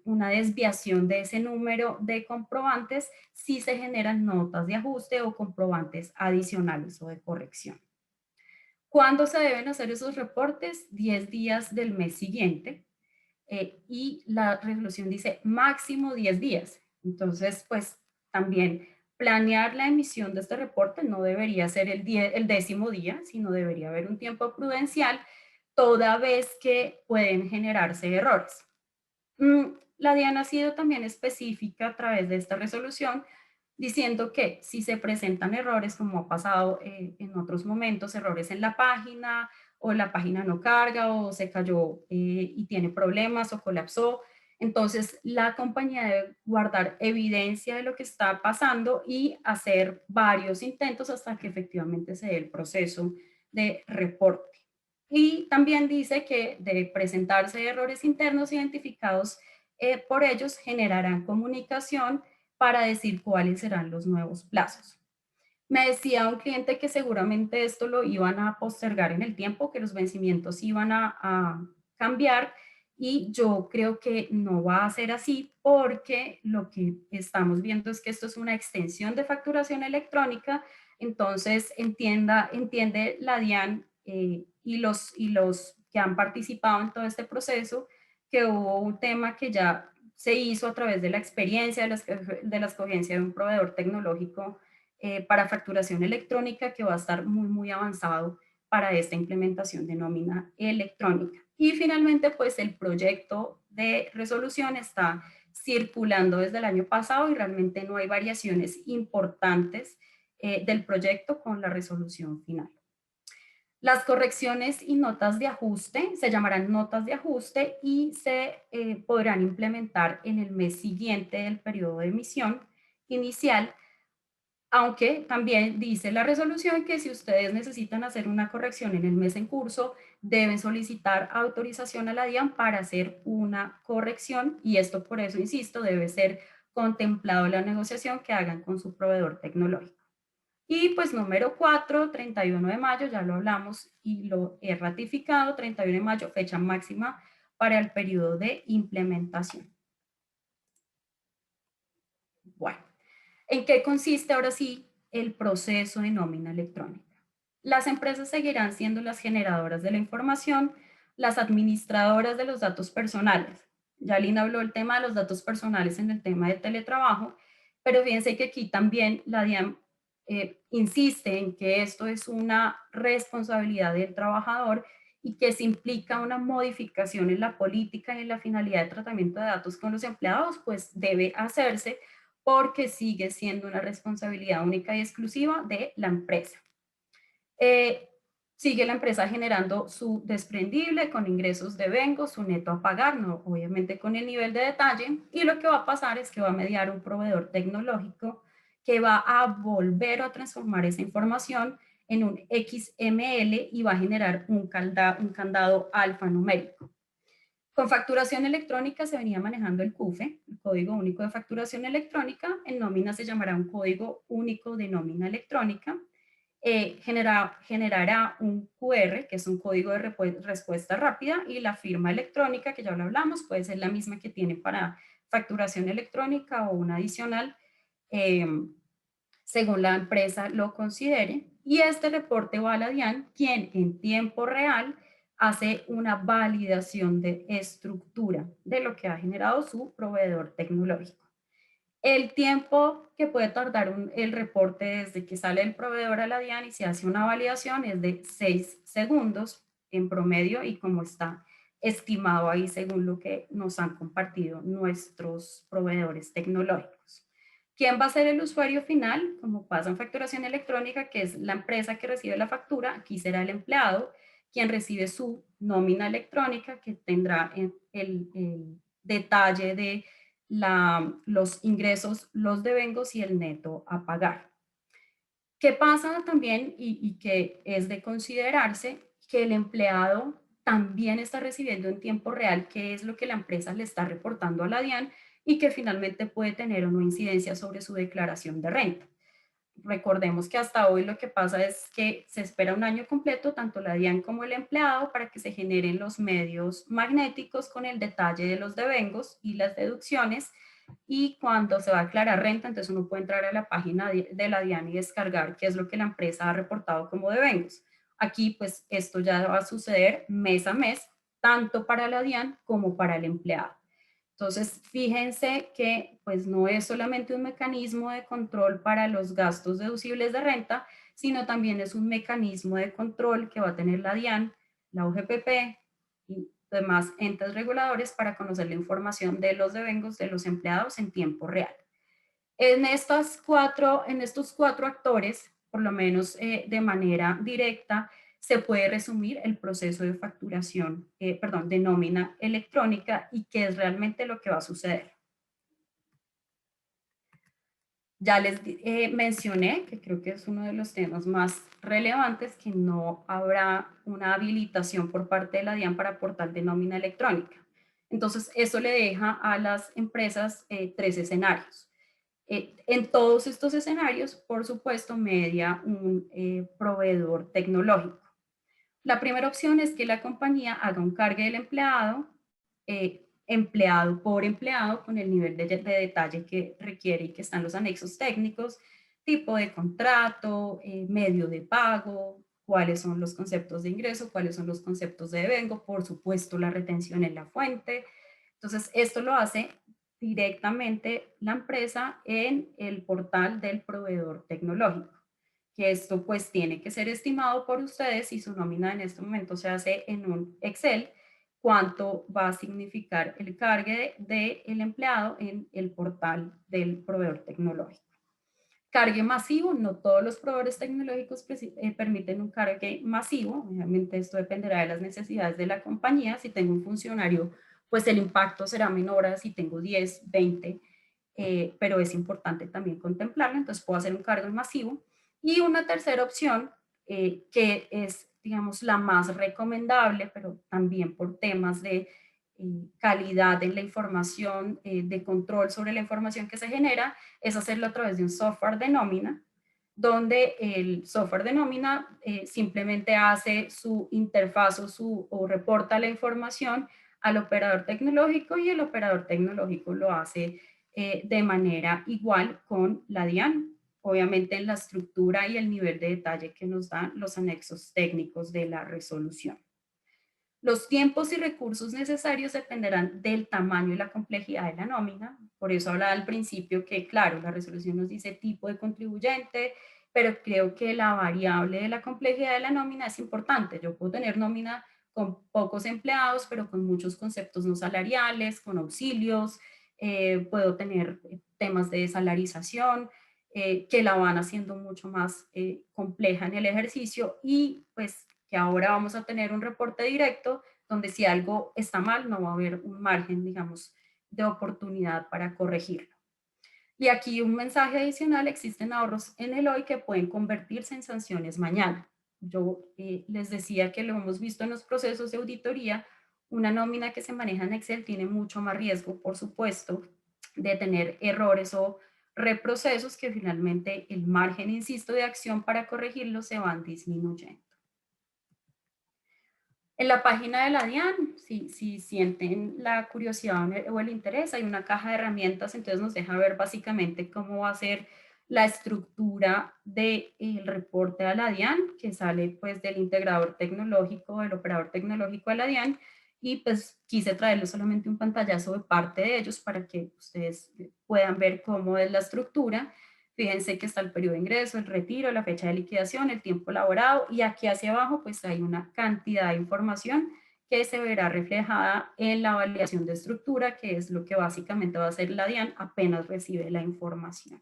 una desviación de ese número de comprobantes si se generan notas de ajuste o comprobantes adicionales o de corrección. ¿Cuándo se deben hacer esos reportes? 10 días del mes siguiente. Y la resolución dice máximo 10 días. Entonces, pues también planear la emisión de este reporte no debería ser el 10º día, sino debería haber un tiempo prudencial, toda vez que pueden generarse errores. La DIAN ha sido también específica a través de esta resolución, diciendo que si se presentan errores, como ha pasado en otros momentos, errores en la página, o la página no carga, o se cayó y tiene problemas, o colapsó, entonces la compañía debe guardar evidencia de lo que está pasando y hacer varios intentos hasta que efectivamente se dé el proceso de reporte. Y también dice que de presentarse errores internos identificados por ellos, generarán comunicación para decir cuáles serán los nuevos plazos. Me decía un cliente que seguramente esto lo iban a postergar en el tiempo, que los vencimientos iban a cambiar, y yo creo que no va a ser así, porque lo que estamos viendo es que esto es una extensión de facturación electrónica. Entonces entiende la DIAN y los que han participado en todo este proceso, que hubo un tema que ya se hizo a través de la experiencia, de la escogencia de un proveedor tecnológico para facturación electrónica, que va a estar muy, muy avanzado para esta implementación de nómina electrónica. Y finalmente, pues el proyecto de resolución está circulando desde el año pasado y realmente no hay variaciones importantes del proyecto con la resolución final. Las correcciones y notas de ajuste se llamarán notas de ajuste y se podrán implementar en el mes siguiente del periodo de emisión inicial, aunque también dice la resolución que si ustedes necesitan hacer una corrección en el mes en curso, deben solicitar autorización a la DIAN para hacer una corrección, y esto, por eso insisto, debe ser contemplado en la negociación que hagan con su proveedor tecnológico. Y pues número 4, 31 de mayo, ya lo hablamos y lo he ratificado, 31 de mayo, fecha máxima para el periodo de implementación. Bueno, ¿en qué consiste ahora sí el proceso de nómina electrónica? Las empresas seguirán siendo las generadoras de la información, las administradoras de los datos personales. Ya Lina habló del tema de los datos personales en el tema de teletrabajo, pero fíjense que aquí también la DIAN insiste en que esto es una responsabilidad del trabajador y que si implica una modificación en la política y en la finalidad de tratamiento de datos con los empleados, pues debe hacerse, porque sigue siendo una responsabilidad única y exclusiva de la empresa. Sigue la empresa generando su desprendible con ingresos de vengo, su neto a pagar, no, obviamente con el nivel de detalle, y lo que va a pasar es que va a mediar un proveedor tecnológico que va a volver a transformar esa información en un XML y va a generar un candado alfanumérico. Con facturación electrónica se venía manejando el CUFE, el Código Único de Facturación Electrónica. En nómina se llamará un Código Único de Nómina Electrónica. Generará un QR, que es un código de respuesta rápida, y la firma electrónica, que ya lo hablamos, puede ser la misma que tiene para facturación electrónica o una adicional, según la empresa lo considere. Y este reporte va a la DIAN, quien en tiempo real hace una validación de estructura de lo que ha generado su proveedor tecnológico. El tiempo que puede tardar el reporte desde que sale el proveedor a la DIAN y se hace una validación es de 6 segundos en promedio, y como está estimado ahí según lo que nos han compartido nuestros proveedores tecnológicos. ¿Quién va a ser el usuario final? Como pasa en facturación electrónica, que es la empresa que recibe la factura, aquí será el empleado quien recibe su nómina electrónica, que tendrá el detalle de los ingresos, los devengos y el neto a pagar. ¿Qué pasa también y que es de considerarse? Que el empleado también está recibiendo en tiempo real qué es lo que la empresa le está reportando a la DIAN, y que finalmente puede tener o no incidencia sobre su declaración de renta. Recordemos que hasta hoy lo que pasa es que se espera un año completo, tanto la DIAN como el empleado, para que se generen los medios magnéticos con el detalle de los devengos y las deducciones. Y cuando se va a aclarar renta, entonces uno puede entrar a la página de la DIAN y descargar qué es lo que la empresa ha reportado como devengos. Aquí, pues, esto ya va a suceder mes a mes, tanto para la DIAN como para el empleado. Entonces, fíjense que pues no es solamente un mecanismo de control para los gastos deducibles de renta, sino también es un mecanismo de control que va a tener la DIAN, la UGPP y demás entes reguladores para conocer la información de los devengos de los empleados en tiempo real. En estos cuatro actores, por lo menos de manera directa, se puede resumir el proceso de facturación, de nómina electrónica y qué es realmente lo que va a suceder. Ya les mencioné, que creo que es uno de los temas más relevantes, que no habrá una habilitación por parte de la DIAN para portal de nómina electrónica. Entonces, eso le deja a las empresas 3 escenarios. En todos estos escenarios, por supuesto, media un proveedor tecnológico. La primera opción es que la compañía haga un cargue del empleado, empleado por empleado, con el nivel de detalle que requiere y que están los anexos técnicos, tipo de contrato, medio de pago, cuáles son los conceptos de ingreso, cuáles son los conceptos de devengo, por supuesto la retención en la fuente. Entonces, esto lo hace directamente la empresa en el portal del proveedor tecnológico, que esto pues tiene que ser estimado por ustedes y su nómina en este momento se hace en un Excel, cuánto va a significar el cargue del empleado en el portal del proveedor tecnológico. Cargue masivo, no todos los proveedores tecnológicos permiten un cargue masivo, obviamente esto dependerá de las necesidades de la compañía. Si tengo un funcionario, pues el impacto será menor a si tengo 10, 20, pero es importante también contemplarlo, entonces puedo hacer un cargo masivo. Y una tercera opción, que es, digamos, la más recomendable, pero también por temas de calidad en la información, de control sobre la información que se genera, es hacerlo a través de un software de nómina, donde el software de nómina simplemente hace su interfaz o reporta la información al operador tecnológico y el operador tecnológico lo hace de manera igual con la DIAN, obviamente en la estructura y el nivel de detalle que nos dan los anexos técnicos de la resolución. Los tiempos y recursos necesarios dependerán del tamaño y la complejidad de la nómina. Por eso hablaba al principio que, claro, la resolución nos dice tipo de contribuyente, pero creo que la variable de la complejidad de la nómina es importante. Yo puedo tener nómina con pocos empleados, pero con muchos conceptos no salariales, con auxilios, puedo tener temas de salarización, que la van haciendo mucho más compleja en el ejercicio y pues que ahora vamos a tener un reporte directo donde si algo está mal no va a haber un margen, digamos, de oportunidad para corregirlo. Y aquí un mensaje adicional: existen ahorros en el hoy que pueden convertirse en sanciones mañana. Yo les decía que lo hemos visto en los procesos de auditoría, una nómina que se maneja en Excel tiene mucho más riesgo, por supuesto, de tener errores o reprocesos que finalmente el margen, insisto, de acción para corregirlo se van disminuyendo. En la página de la DIAN, si sienten la curiosidad o el interés, hay una caja de herramientas, entonces nos deja ver básicamente cómo va a ser la estructura del reporte a la DIAN, que sale pues del integrador tecnológico, del operador tecnológico a la DIAN, y pues quise traerles solamente un pantallazo de parte de ellos para que ustedes puedan ver cómo es la estructura. Fíjense que está el periodo de ingreso, el retiro, la fecha de liquidación, el tiempo laborado, y aquí hacia abajo pues hay una cantidad de información que se verá reflejada en la validación de estructura, que es lo que básicamente va a hacer la DIAN apenas recibe la información.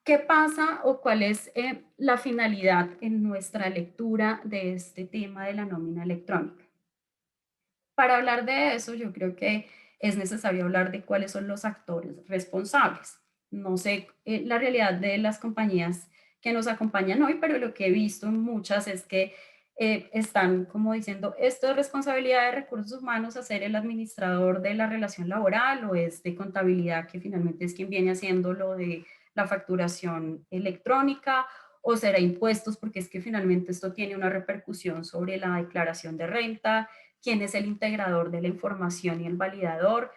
¿Qué pasa o cuál es la finalidad en nuestra lectura de este tema de la nómina electrónica? Para hablar de eso, yo creo que es necesario hablar de cuáles son los actores responsables. No sé la realidad de las compañías que nos acompañan hoy, pero lo que he visto en muchas es que están como diciendo, ¿esto es responsabilidad de recursos humanos hacer el administrador de la relación laboral o es de contabilidad que finalmente es quien viene haciendo lo de la facturación electrónica o será impuestos porque es que finalmente esto tiene una repercusión sobre la declaración de renta, quién es el integrador de la información y el validador,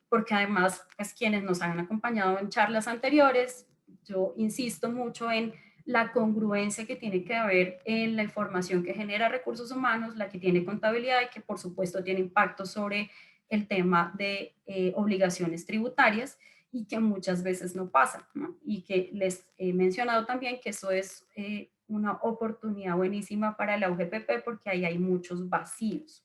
porque además pues quienes nos han acompañado en charlas anteriores, yo insisto mucho en la congruencia que tiene que haber en la información que genera recursos humanos, la que tiene contabilidad y que por supuesto tiene impacto sobre el tema de obligaciones tributarias y que muchas veces no pasa, ¿no? Y que les he mencionado también que eso es una oportunidad buenísima para la UGPP porque ahí hay muchos vacíos.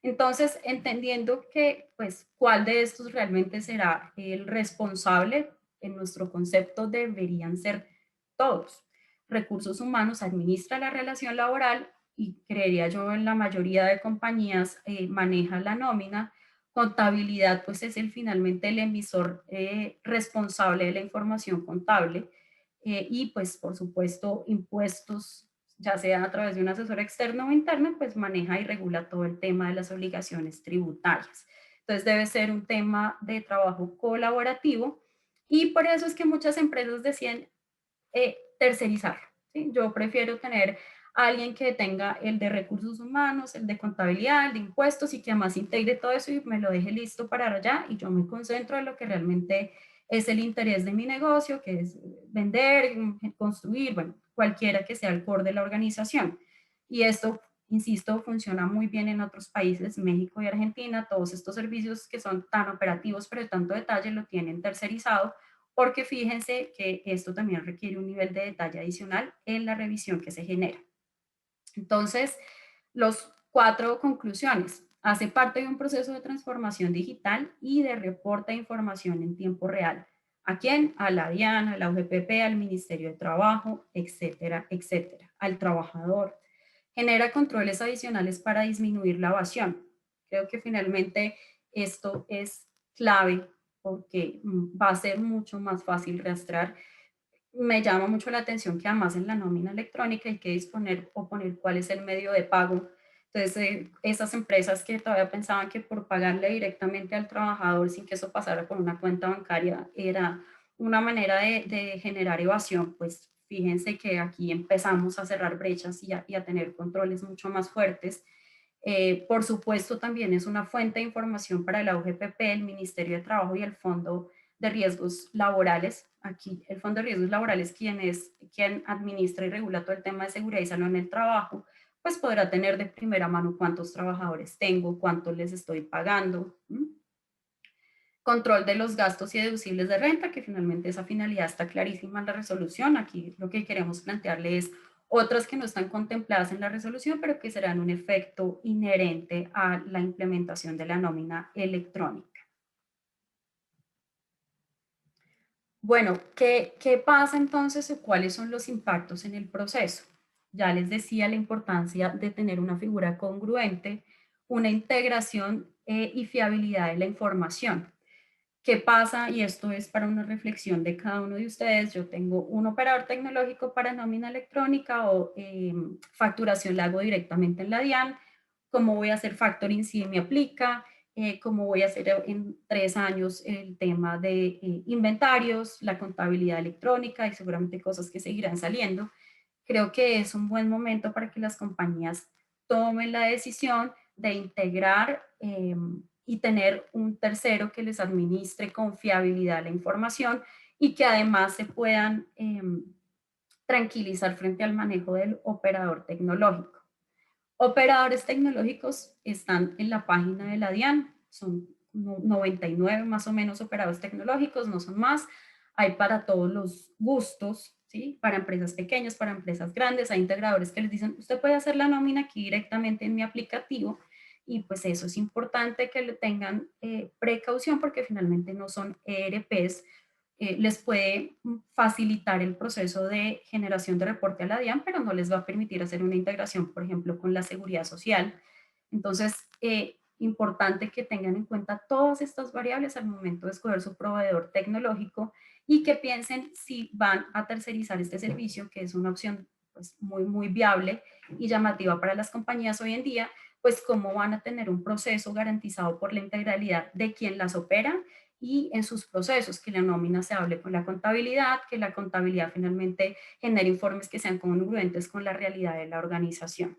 Entonces, entendiendo que, pues, cuál de estos realmente será el responsable, en nuestro concepto deberían ser todos. Recursos humanos administra la relación laboral y creería yo en la mayoría de compañías maneja la nómina. Contabilidad pues es finalmente el emisor responsable de la información contable y pues por supuesto impuestos, ya sea a través de un asesor externo o interno, pues maneja y regula todo el tema de las obligaciones tributarias. Entonces debe ser un tema de trabajo colaborativo y por eso es que muchas empresas deciden tercerizar. ¿Sí? Yo prefiero tener a alguien que tenga el de recursos humanos, el de contabilidad, el de impuestos y que además integre todo eso y me lo deje listo para allá y yo me concentro en lo que realmente es el interés de mi negocio, que es vender, construir, bueno, cualquiera que sea el core de la organización. Y esto, insisto, funciona muy bien en otros países, México y Argentina, todos estos servicios que son tan operativos pero de tanto detalle lo tienen tercerizado porque fíjense que esto también requiere un nivel de detalle adicional en la revisión que se genera. Entonces, los 4 conclusiones. Hace parte de un proceso de transformación digital y de reporte de información en tiempo real. ¿A quién? A la DIAN, a la UGPP, al Ministerio de Trabajo, etcétera, etcétera. Al trabajador. Genera controles adicionales para disminuir la evasión. Creo que finalmente esto es clave porque va a ser mucho más fácil rastrear. Me llama mucho la atención que además en la nómina electrónica hay que disponer o poner cuál es el medio de pago. Entonces, esas empresas que todavía pensaban que por pagarle directamente al trabajador sin que eso pasara por una cuenta bancaria era una manera de generar evasión, pues fíjense que aquí empezamos a cerrar brechas y a tener controles mucho más fuertes. Por supuesto, también es una fuente de información para la UGPP, el Ministerio de Trabajo y el Fondo de Riesgos Laborales. Aquí el Fondo de Riesgos Laborales, quien administra y regula todo el tema de seguridad y salud en el trabajo, pues podrá tener de primera mano cuántos trabajadores tengo, cuánto les estoy pagando. Control de los gastos y deducibles de renta, que finalmente esa finalidad está clarísima en la resolución. Aquí lo que queremos plantearle es otras que no están contempladas en la resolución, pero que serán un efecto inherente a la implementación de la nómina electrónica. Bueno, ¿qué pasa entonces o cuáles son los impactos en el proceso? Ya les decía la importancia de tener una figura congruente, una integración y fiabilidad de la información. ¿Qué pasa? Y esto es para una reflexión de cada uno de ustedes. Yo tengo un operador tecnológico para nómina electrónica o facturación la hago directamente en la DIAN. ¿Cómo voy a hacer factoring si me aplica? ¿Cómo voy a hacer en 3 años el tema de inventarios, la contabilidad electrónica y seguramente cosas que seguirán saliendo? Creo que es un buen momento para que las compañías tomen la decisión de integrar y tener un tercero que les administre con fiabilidad la información y que además se puedan tranquilizar frente al manejo del operador tecnológico. Operadores tecnológicos están en la página de la DIAN, son 99 más o menos operadores tecnológicos, no son más. Hay para todos los gustos, ¿sí? Para empresas pequeñas, para empresas grandes, hay integradores que les dicen, usted puede hacer la nómina aquí directamente en mi aplicativo y pues eso es importante que le tengan precaución porque finalmente no son ERPs, les puede facilitar el proceso de generación de reporte a la DIAN, pero no les va a permitir hacer una integración, por ejemplo, con la seguridad social. Entonces, importante que tengan en cuenta todas estas variables al momento de escoger su proveedor tecnológico y que piensen si van a tercerizar este servicio, que es una opción pues, muy viable y llamativa para las compañías hoy en día, pues cómo van a tener un proceso garantizado por la integralidad de quien las opera y en sus procesos, que la nómina se hable con la contabilidad, que la contabilidad finalmente genere informes que sean congruentes con la realidad de la organización.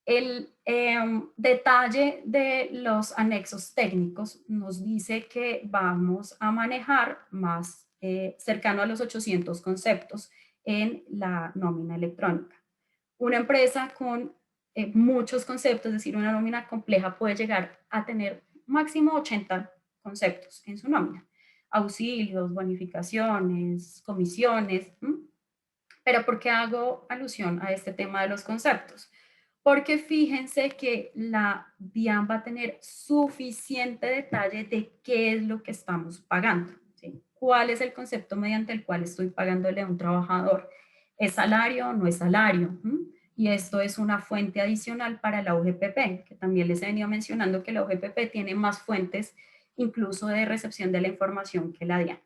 El detalle de los anexos técnicos nos dice que vamos a manejar más cercano a los 800 conceptos en la nómina electrónica. Una empresa con muchos conceptos, es decir, una nómina compleja puede llegar a tener máximo 80 conceptos en su nómina. Auxilios, bonificaciones, comisiones. Pero ¿por qué hago alusión a este tema de los conceptos? Porque fíjense que la DIAN va a tener suficiente detalle de qué es lo que estamos pagando, ¿sí? ¿Cuál es el concepto mediante el cual estoy pagándole a un trabajador? ¿Es salario o no es salario? Y esto es una fuente adicional para la UGPP, que también les he venido mencionando que la UGPP tiene más fuentes incluso de recepción de la información que la DIAN.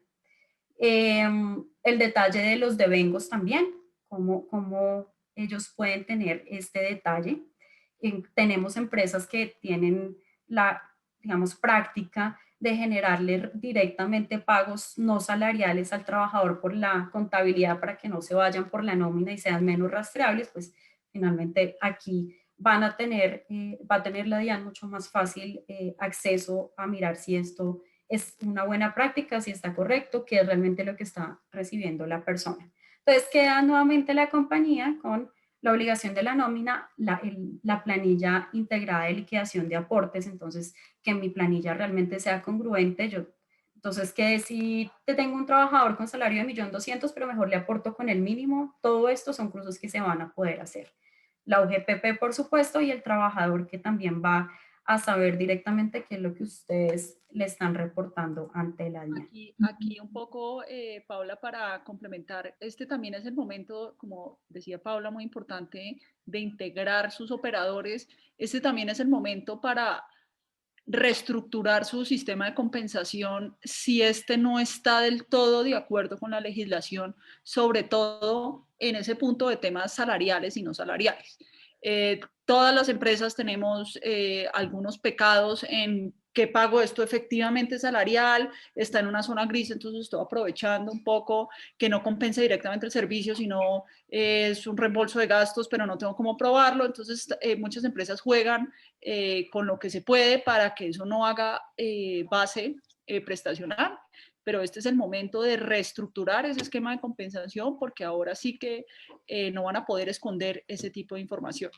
El detalle de los devengos también, cómo ellos pueden tener este detalle. Tenemos empresas que tienen la, digamos, práctica de generarle directamente pagos no salariales al trabajador por la contabilidad para que no se vayan por la nómina y sean menos rastreables, pues finalmente aquí van a tener, va a tener la DIAN mucho más fácil acceso a mirar si esto es una buena práctica, si está correcto, qué es realmente lo que está recibiendo la persona. Entonces queda nuevamente la compañía con la obligación de la nómina, la planilla integrada de liquidación de aportes, entonces que mi planilla realmente sea congruente. Entonces que si te tengo un trabajador con salario de 1.200.000, pero mejor le aporto con el mínimo, todo esto son cruces que se van a poder hacer. La UGPP, por supuesto, y el trabajador que también va a saber directamente qué es lo que ustedes le están reportando ante la DIAN. Aquí un poco, Paula, para complementar, este también es el momento, como decía Paula, muy importante de integrar sus operadores. Este también es el momento para reestructurar su sistema de compensación si este no está del todo de acuerdo con la legislación, sobre todo en ese punto de temas salariales y no salariales. Todas las empresas tenemos algunos pecados en qué pago esto efectivamente salarial, está en una zona gris, entonces estoy aprovechando un poco que no compensa directamente el servicio, sino es un reembolso de gastos, pero no tengo cómo probarlo. Entonces muchas empresas juegan con lo que se puede para que eso no haga base prestacional, pero este es el momento de reestructurar ese esquema de compensación porque ahora sí que no van a poder esconder ese tipo de información.